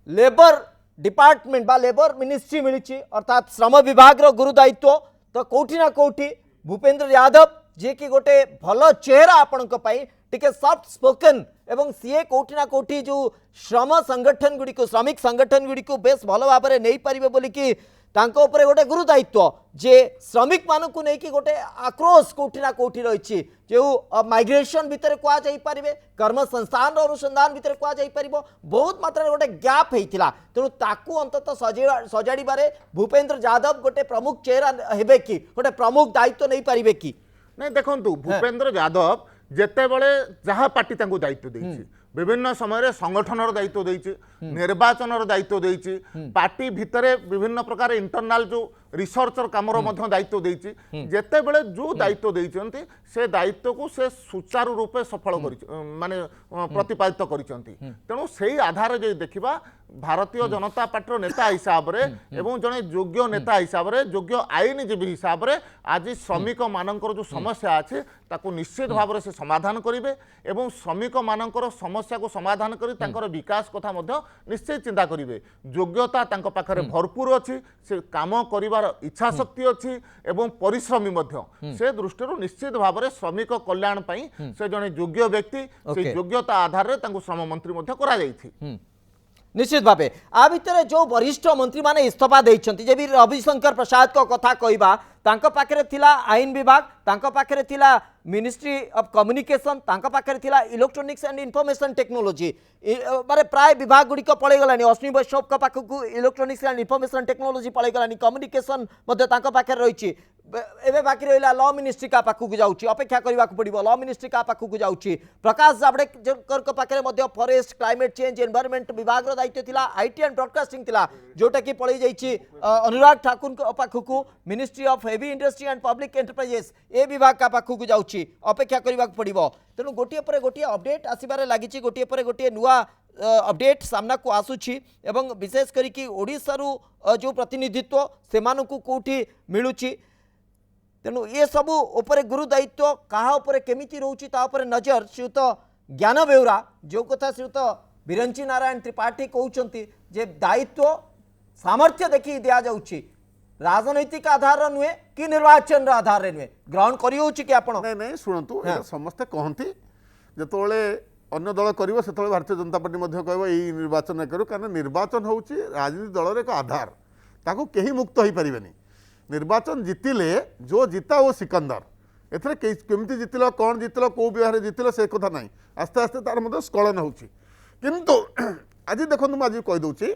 लेबर डिपार्टमेंट बा लेबर मिनिस्ट्री मिली अर्थात श्रम विभाग गुरु दायित्व तो कौटी ना कौटी भूपेंद्र यादव जे कि गोटे भल चेहरा आपण टिके सॉफ्ट स्पोकन एवं सीए कोठी ना कोठी जो श्रम संगठन गुड़ी को श्रमिक संगठन गुड़ी को बेस भल भाव में नहीं पारिबे बोली कि तांको ऊपर गोटे गुरु दायित्व जे श्रमिक मानू को नहीं कि गोटे आक्रोश कोठी ना कोठी रही जो माइग्रेशन भितर कह जापे कर्म संस्थान अनुसंधान भितर कह जापर बहुत मात्रा गोटे गैप होता तेणु ताकू अंतत सजाड़े भूपेन्द्र यादव गोटे प्रमुख चेहरा हेबे कि गोटे प्रमुख दायित्व नहीं पारिबे कि नहीं देखंतु भूपेन्द्र यादव जेतेबेले जहाँ पार्टी तांको दायित्व देछि विभिन्न समय संगठन दायित्व देछि निर्वाचन दायित्व देछि पार्टी भितरे विभिन्न प्रकार इंटरनल जो रिसर्चर कामर मध्य दायित्व देछि जेतेबेले जो दायित्व देइछन्ति से दायित्व को से सुचारू रूपे सफल माने प्रतिपादित करिसन्ति तेणु सेही आधार जे देखिबा भारतीय जनता पार्टी नेता हिसाब रे एवं जने योग्य नेता हिसाब रे योग्य आईनजीवी हिसाब रे आज श्रमिक मानकर जो समस्या अछि ताको निश्चित भाव से समाधान करिवे एवं श्रमिक मानकर समस्या को समाधान करी तांकर विकास कथा मध्य निश्चित चिंता करिवे योग्यता तांको पाखरे भरपूर अछि से काम करिवार इच्छा शक्ति अछि एवं परिश्रमी मध्य से दृष्टि निश्चित भाव में श्रमिक कल्याण पई से जने योग्य व्यक्ति से योग्यता आधार रे तांको श्रम मंत्री मध्य करा जाईथि निश्चित भाव आ भितर जो वरिष्ठ मंत्री माने इस्तीफा देइछन्ति जे भी रविशंकर प्रसाद को कथा कहबा तांको पाखरे थिला आईन विभाग तांको पाखरे थिला मिनिस्ट्री ऑफ कम्युनिकेशन तांको पाखरे थिला इलेक्ट्रॉनिक्स एंड इन्फॉर्मेशन टेक्नोलॉजी माने प्राय विभाग गुडी को पळे गलानी अश्विनी वैष्णव का पाखकु इलेक्ट्रॉनिक्स एंड इन्फॉर्मेशन टेक्नोलॉजी पळे गलानी कम्युनिकेशन मध्ये तांको पाखरे रहिछि एबे बाकी रहिला लॉ मिनिस्ट्री का पाखकु जाउछि अपेक्षा करबा को पड़िबो लॉ मिनिस्ट्री का पाखकु जाउछि प्रकाश जावड़ेकर को पाखरे मध्ये फॉरेस्ट क्लाइमेट चेंज एनवायरनमेंट विभाग रो दायित्व थिला आईटी एंड ब्रॉडकास्टिंग थिला जोटा की पळे जाइछि अनुराग ठाकुर को पाखकु ministry of heavy industry and public enterprises ए विभाग का पाखकु जाउछि अपेक्षा करबा को पड़िबो तेणु गोटिए पर गोटिए अपडेट आसीबारे लागिछि गोटिए पर गोटिए नुआ अपडेट सामना को आसुछि एवं विशेष करी कि ओडिसा रु जो प्रतिनिधित्व सेमानकु कोठी मिलुछि तेणु ये सबू उपरे गुरु दायित्व कहा उपरे केमिति रहउछि ता उपरे नजर श्रीयुत ज्ञान बेउरा जो कथा श्रीयुत बिरंची नारायण त्रिपाठी कहउछंती जे दायित्व सामर्थ्य देखि दिया जाउछि राजनैतिक आधार नुहे कि निर्वाचन आधार नुहे ग्रहण करि होउछि कि आपण नहीं नहीं शुणु समस्ते कहती जिते अन्य दल कर भारतीय जनता पार्टी कह निर्वाचन करूँ कारण निर्वाचन हूँ राजनीति दल एक आधार ताको कहीं मुक्त हो पारे निर्वाचन जितिले जो जिता वो सिकंदर एथरे केमती जितिल कौन जितिल कौ विभाग जितिल से कथा ना आस्ते आस्ते तार मध्य स्खलन होंतु आज देखो मुझे कहीदे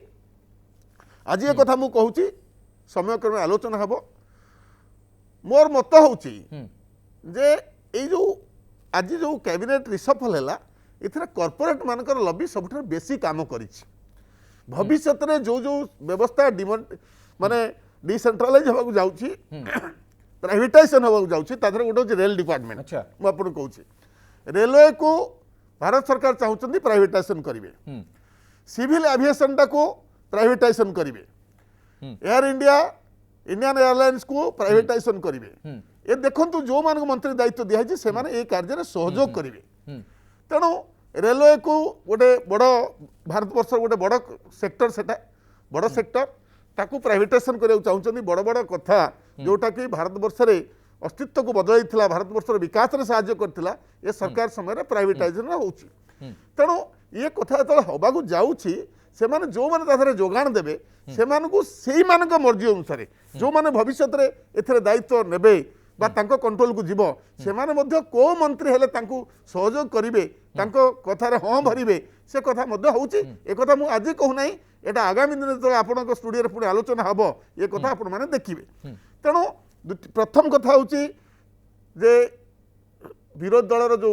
आज ये कथा मुझे कहूँ समय क्रमे आलोचना हे मोर मत हूँ जे जो आज जो कैबिनेट रिसफल है इथरे कॉर्पोरेट मानकर लबी सबुठ बेसी काम करी भविष्य में जो जो व्यवस्था माने डिसेंट्रलाइज होगा जाऊँगी प्राइवेटाइजेशन होगा जाऊँगी गोटे रेल डिपार्टमेंट मुझे कहूँ रेलवे को भारत सरकार चाहते प्राइवेटाइजेशन करेंगे सिविल एविएशन को प्राइवेटाइजेशन करेंगे एयर इंडिया इंडियन एयरलाइंस को प्राइवेटाइजेशन करेंगे ये देखो जो मान मंत्री दायित्व दिखाई से माने कार्य सहयोग करेंगे तेणु रेलवे को गोटे बड़ भारत वर्ष गोटे बड़ सेक्टर से बड़ सेक्टर ताकू प्राइवेटाइजेशन करने चाहते बड़ बड़ कथा जोटा कि भारत वर्ष रे अस्तित्व को बदल भारत वर्ष विकास में साहाय्य करथिला ये सरकार समय प्राइवेटाइजेशन होउछि तेणु ये कथा जो हवाक जाऊँगी से माने जो माने जोगान देवे से से मर्जी अनुसार जो माने भविष्य में एथरे दायित्व नेबे बा तांको कंट्रोल को जीव से माने मध्य को मंत्री हेले तांको सहयोग करिवे तांको कथारे हाँ भरिवे से कथा मध्य होउछि ए कथा मु आज कहू नाही एटा आगामी दिन जो आपन स्टूडियो रे पुणी आलोचना हबो ये कथा आपण माने देखिबे तेणु प्रथम कथा होउछि जे विरोधी दलर जो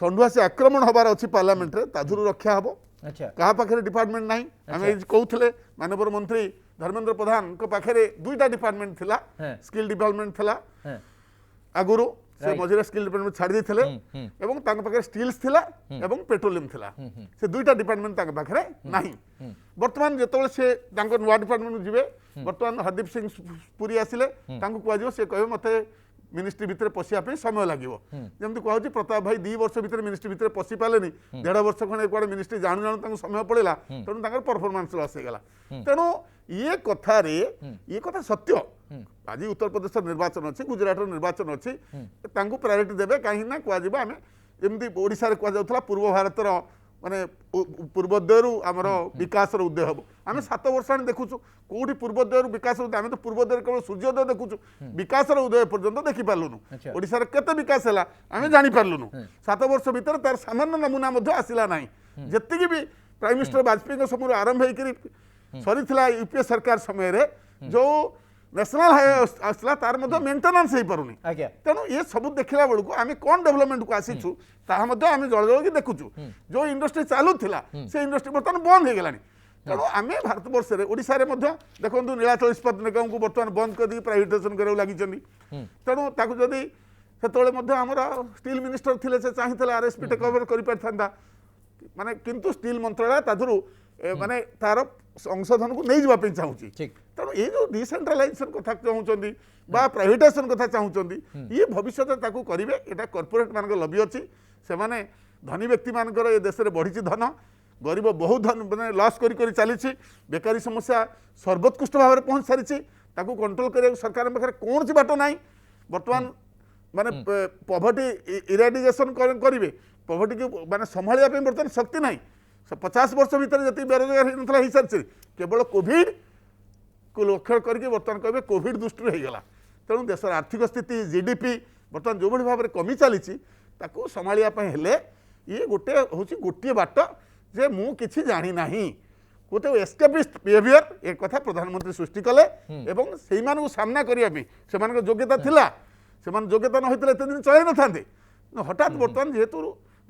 संडुआसी आक्रमण हबार अछि पार्लियामेंट रे ताधुरु रक्षा हबो कहा पाखे डिपार्टमेंट ना आम कहते माननीय मंत्री धर्मेंद्र प्रधान को पाखे दुईटा डिपार्टमेंट थिला स्किल डेवलपमेंट थिला आगुरु से मझे स्किल डिपार्टमेंट छाड़ी एवं पाखे स्टील्स थिला एवं पेट्रोलियम थिला से दुईटा डिपार्टमेंट पाखे नाही वर्तमान जो से नुआ डिपार्टमेंट जीवे वर्तमान हरदीप सिंह पुरी आसिले कह से कहे मत मिनिस्ट्री भितर पशिया समय लगे जमी कहूँ प्रताप भाई 2 वर्ष भितर मिनिस्ट्री भितर पशि पारे 1.5 वर्ष खंडे कड़े मिनिस्ट्री जानू जानू समय पड़ा तेणु परफॉर्मेंस लॉस होगा तेणु ये कथा सत्य आज उत्तर प्रदेश निर्वाचन अच्छी गुजरात निर्वाचन अच्छी प्रायोरिटी देवे कहीं कह आम जमी ओडिशा रे कहुला पूर्व भारतर माने पूर्वोदयरू आमर विकास उदय हम आम 7 वर्ष आनी देखुचु कौटी पूर्वोदयरू विकास उदय आम तो पूर्वोदय केवल सूर्योदय देखुचु विकास उदय पर्यंत देखी पार्लुनु ओडिशा रे केते विकास है आम जानी पार्लुनु 7 वर्ष भितर तार सामान्य नमूना आसला ना जी भी प्राइम मिनिस्टर वाजपेयी समय आरंभ होकर सरी यूपीए सरकार समय रे जो नेशनल हाईवे आसला तार मेंटेनेंस हो पारुनी तेणु ये सब देखला बेलू आम कौन डेवलपमेंट को आसीचु आम जल जल की देखुचु जो इंडस्ट्री चालूला से इंडस्ट्री बर्तमान बंद हो गलानी तेणु आम भारत वर्ष में ओडिशा देखो नीलाचल इस्पात निगम को बर्तमान बंद कर प्राइवेटाइजेशन कर लगी तेणु जदि से आमर स्टील मिनिस्टर थे से चाहिए आरएसपी टेक ओवर कर माने किंतु स्टील मंत्रालय ताधुरु माने तार संशोधन को नहीं जावाई चाहूँगी तेणु ये जो डिसेंट्रलाइजेशन कथा चाहूँगी प्राइवेटाइजेशन कथा चाहूँगी ये भविष्य करेंगे यहाँ कॉर्पोरेट मान लबी अच्छी से धनी व्यक्ति मानकर ये देश में बढ़ी धन गरीब बहुत धन मैंने लॉस करी चली बेकारी समस्या सर्वोत्कृष्ट भाव में पहुँच सारी कंट्रोल करने सरकार पाखे कौन बाट ना बर्तमान माने पॉवर्टी इराडिकेशन करेंगे पॉवर्टी को माने संभालिया बर्तमान शक्ति ना 50 वर्ष भीतर जी बेरोजगार होता है सारी केवल कोविड को लक्ष्य करके बर्तमान कहे कोविड दृष्टि होगा तेणु देशर आर्थिक स्थिति जीडीपी बर्तमान जो भाव में कमी चली संभालिया ये गोटे बाट जे मु किछि जानी नाही गोटे एस्केपिस्ट बिहेवियर एक कथा प्रधानमंत्री सृष्टि कले एवं से सामना करने से योग्यता थिला से योग्यता न होते एत दिन चल ना हठात बर्तमान जेहेतु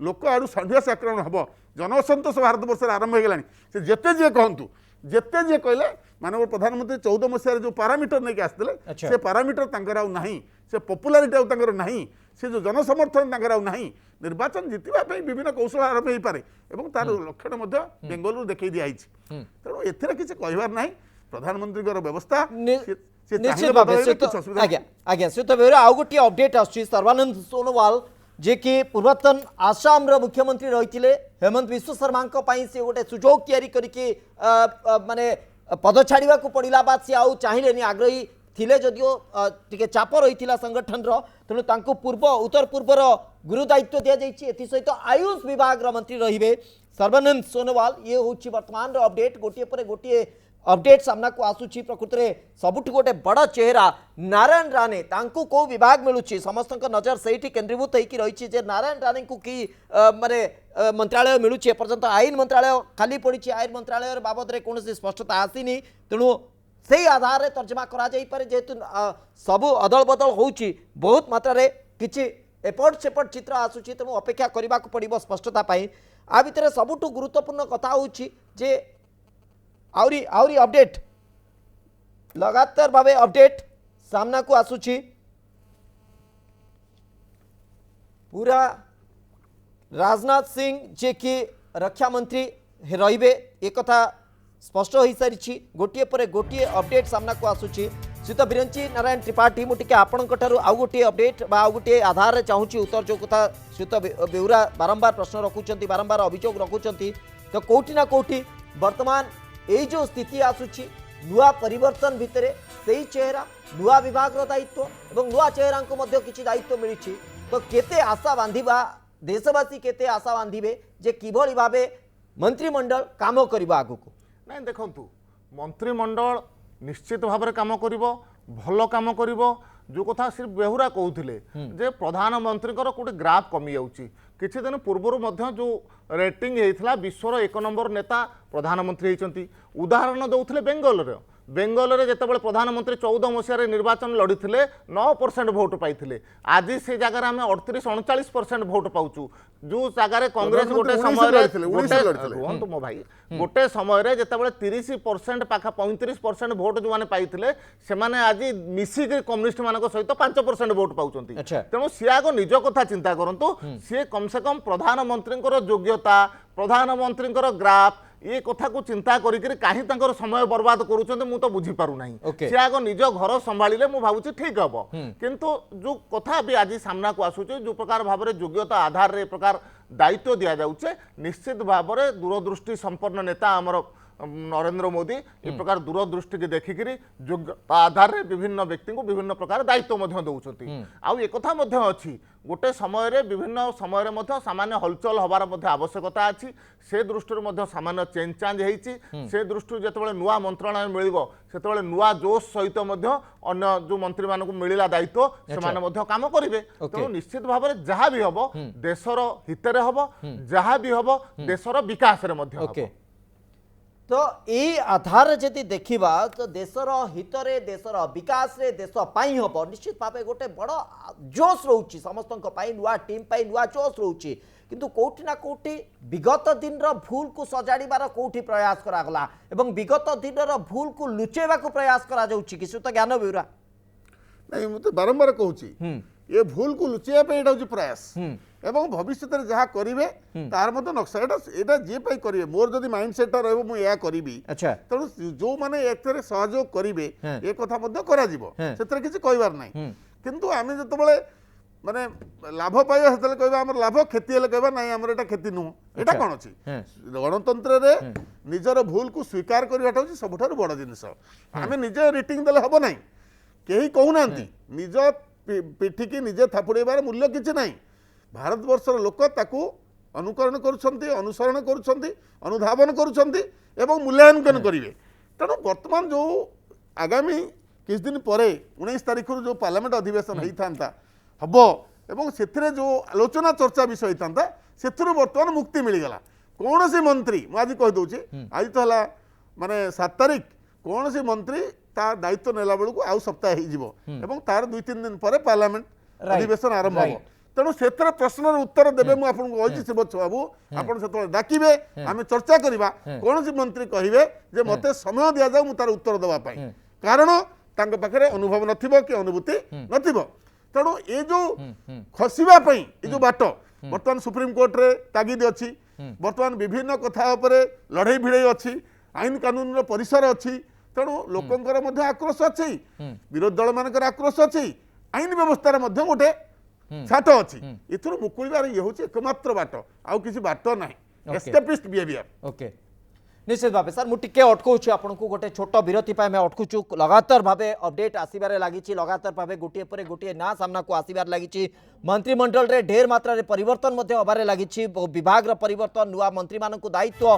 लोक आड़ू सन्यास आक्रमण हम जनअसंतोष भारत वर्ष आरंभ हो गलानी से जेते जे कहतु जेते जे कहले मानव प्रधानमंत्री 14 मसीह जो पारामीटर नहीं आसते से पारामीटर तांकर आउ नाही से पॉपुलारिटी आउ तांकर नाही से जो जनसमर्थन तांकर आउ नाही निर्वाचन जितवा विभिन्न कौशल आरंभ हो पारे एवं तार लक्षण बेंगलुरु देखई दिया तेणु एथिरे किछि कहबार नाही प्रधानमंत्री व्यवस्था आउ गोटे अपडेट आसछि सर्बानंद सोनोवाल जे कि पूर्वतन आसाम रो मुख्यमंत्री रही हेमंत विश्व शर्मा से गोटे सुजोग तैयारी करके माने पद छाड़ा को पड़ा बाद सी आउ चाहिए आग्रही थिले जदियो टिके चाप रही संगठन तेणु तांको पूर्व उत्तर पूर्वर गुरु दायित्व दि जाइए एथि सहित आयुष विभाग मंत्री रहिबे सर्बानंद सोनोवाल ये हूँ वर्तमान अपडेट गोटे पर गोटे अपडेट सामना को आसूची प्रकृत में सबुठ गोटे बड़ चेहरा नारायण राणे तांको को विभाग मिलूची समस्त नजर से केन्द्रीभूत होकर रही है नारायण राणे को कि माने मंत्रालय मिलूची एपर्यंत आईन मंत्रालय खाली पड़ी आईन मंत्रालय बाबद में कौन स्पष्टता आसीनी तेणु से आधार में तर्जमा करा जाई पारे जेहेतु सबू अदल बदल होउची बहुत मात्रा किछि एपट सेपट चित्र आसूची तेणु अपेक्षा करने को पड़ो स्पष्टता पाई आ भितर सबुठु गुरुत्वपूर्ण कथा होउची जे आउरी अपडेट लगातार भावे अपडेट सामना को आसूची पूरा राजनाथ सिंह जे कि रक्षा मंत्री रहिबे एक कथा स्पष्ट हो सारी गोटे पर गोटे अपडेट सामना को आसूची श्रीत बिरंची नारायण त्रिपाठी मुझे आपंकर आउ गोटे अपडेट आउ गोटे आधार चाहूँगी उत्तर जो कथा श्रीत बेउरा बारंबार प्रश्न रखुंट बारंबार अभियोग रखुंट तो कौटी ना कौटी वर्तमान ये जो स्थिति आसूची नुआ परिवर्तन भितर से चेहरा नुआ विभाग दायित्व और नुआ चेहरा को मध्य किसी दायित्व मिली तो केते आशा बांधिबा देशवासी केते आशा बांधिबे जे किभली भाबे मंत्रिमंडल काम करिबा आगु को नहीं देखंतु मंत्रिमंडल निश्चित भाव में काम करिबो भल काम करिबो जो कथा सिर्फ बेहुरा कहते जे प्रधानमंत्री गोटे ग्राफ कमी जाऊँगी किसी दिन पूर्व जो रेटिंग होता विश्वर 1 नंबर नेता प्रधानमंत्री होती उदाहरण दौले बेंगल जितेबाला प्रधानमंत्री 14 मसीह निर्वाचन लड़ी 9% भोट पाई आज से जगह आम 38-39% भोट पाचु जो जगह कांग्रेस गोटे समय मो भाई गोटे समय जितेबाला 30% पाखा 35% भोट जो मैंने पाई से आज मिसिक कम्युनिस्ट मान सहित 5% भोट पाँच तेणु सी आग निज कथा चिंता करूँ सी कम से कम प्रधानमंत्री योग्यता प्रधानमंत्री ग्राफ ये कथा को चिंता कहीं समय बर्बाद करुँच मु तो बुझीपारूना सी आग निज घर संभाले मुझे भावुँ ठीक हम किंतु जो कथा भी आज सामना को आसूचे जो प्रकार भाव में योग्यता आधार रे प्रकार दायित्व दि जाऊे निश्चित भाव में दूरदृष्टि संपन्न नेता आमर नरेंद्र मोदी ए प्रकार दूरदृष्टि की देखिक योग्यता आधार रे विभिन्न व्यक्ति को विभिन्न प्रकार दायित्व दौरान आउ एक कथा अच्छी गोटे समय रे विभिन्न समय रे सामान्य हलचल हबार आवश्यकता अच्छी से दृष्टि सामान्य चेंज चांज होती से दृष्टि जिते नुआ मंत्रणालय मिल से नुआ जोश सहित अन्य जो मंत्री मानक मिलला दायित्व से काम करेंगे तेणु निश्चित भाव में जहाँ भी हम देशर हितरे हम जहाँ भी हम देशर विकास रे तो ये आधार जदि देखा तो देशर हितरे देशर विकास रे देश पाई हम निश्चित भाव गोटे बड़ जोश रोचे समस्त नुआ टीम नुआ जोश रोचे किंतु कोठी ना कोठी विगत दिन भूल को सजाड़बार कोठी प्रयास करागला एवं विगत दिन भूल को लुचेवा को प्रयास करा जाउछि कि सुत ज्ञान बेउरा नहीं मुझे बारंबार कहूँ ये भूल को लुचेवा ये प्रयास एवं भविष्य में जहाँ करेंगे तार नक्शा यहाँ जी करेंगे मोर जदि माइंड सेट रहा करी तेणु जो मैंने एक सहयोग करेंगे ये कथा से किसी कहबार ना किंतु आम जो माने लाभ पाइबा से कहबा हमर लाभ क्षति हेले कहबा नहीं हमर एटा क्षति नुह एटा कोन अछि गणतंत्र रे निजर भूल को स्वीकार करबाटा अछि सबठार बड़ जिनिस आमे निजे रेटिंग देले हबो नहीं केही कहू नांती निज पिठी की निजे थापुड़ेबार मूल्य किछि नहीं भारतवर्षर लोक ताकू अनुकरण करुछंती अनुसरण करुछंती अनुधावन करुछंती एवं मूल्यांकन करिवे तेणु वर्तमान जो आगामी किछ दिन परे 19 तारिख जो पार्लियामेंट अधिवेशन होता हम एवं से जो आलोचना चर्चा विषय होता से बर्तमान मुक्ति मिलगला कौन सी मंत्री मुझे कहीदे आज तो है माने 7 तारिख कौन सी मंत्री ता दायित्व नेला बेलू आउ सप्ताह हो तार 2-3 दिन पर पार्लियामेंट अधिवेशन आरंभ हो तेणु से प्रश्नर उत्तर देवे मुझे शिवच्छ बाबू आपड़ डाकिबे आम चर्चा करवा कौन सी मंत्री कहे जे मते समय दि जाऊ तार उत्तर देवाई कारण तांके पाखरे अनुभव नथिबो कि अनुभूति नथिबो तेणु ये जो खसवाई ये जो बाट बर्तमान सुप्रीम कोर्ट रे तागिद अच्छी बर्तमान विभिन्न कथा लड़े भिड़े अच्छी आईन कानून परिसर अच्छी तेणु लोकंकर मध्य आक्रोश अच्छी विरोधी दल मानकर आक्रोश अच्छी आईन व्यवस्था गोटे छाट अच्छी एथुर मुकुलिबार ये हूँ एकमात्र बाट आउ किसी बाट ना एस्टाब्लिश्ड बिहेवियर ओके निश्चित भाव सर मुझे अटकाऊँ आपन को गोटे छोट विरति मैं अटकुचु लगातार भाव अपडेट आसबार लगी लगातार भाव गोटे पर गोटे ना सामना को आसबार लगी मंत्रिमंडल ढेर मात्रा परिवर्तन हबार लगी विभाग परिवर्तन नुआ मंत्री मान दायित्व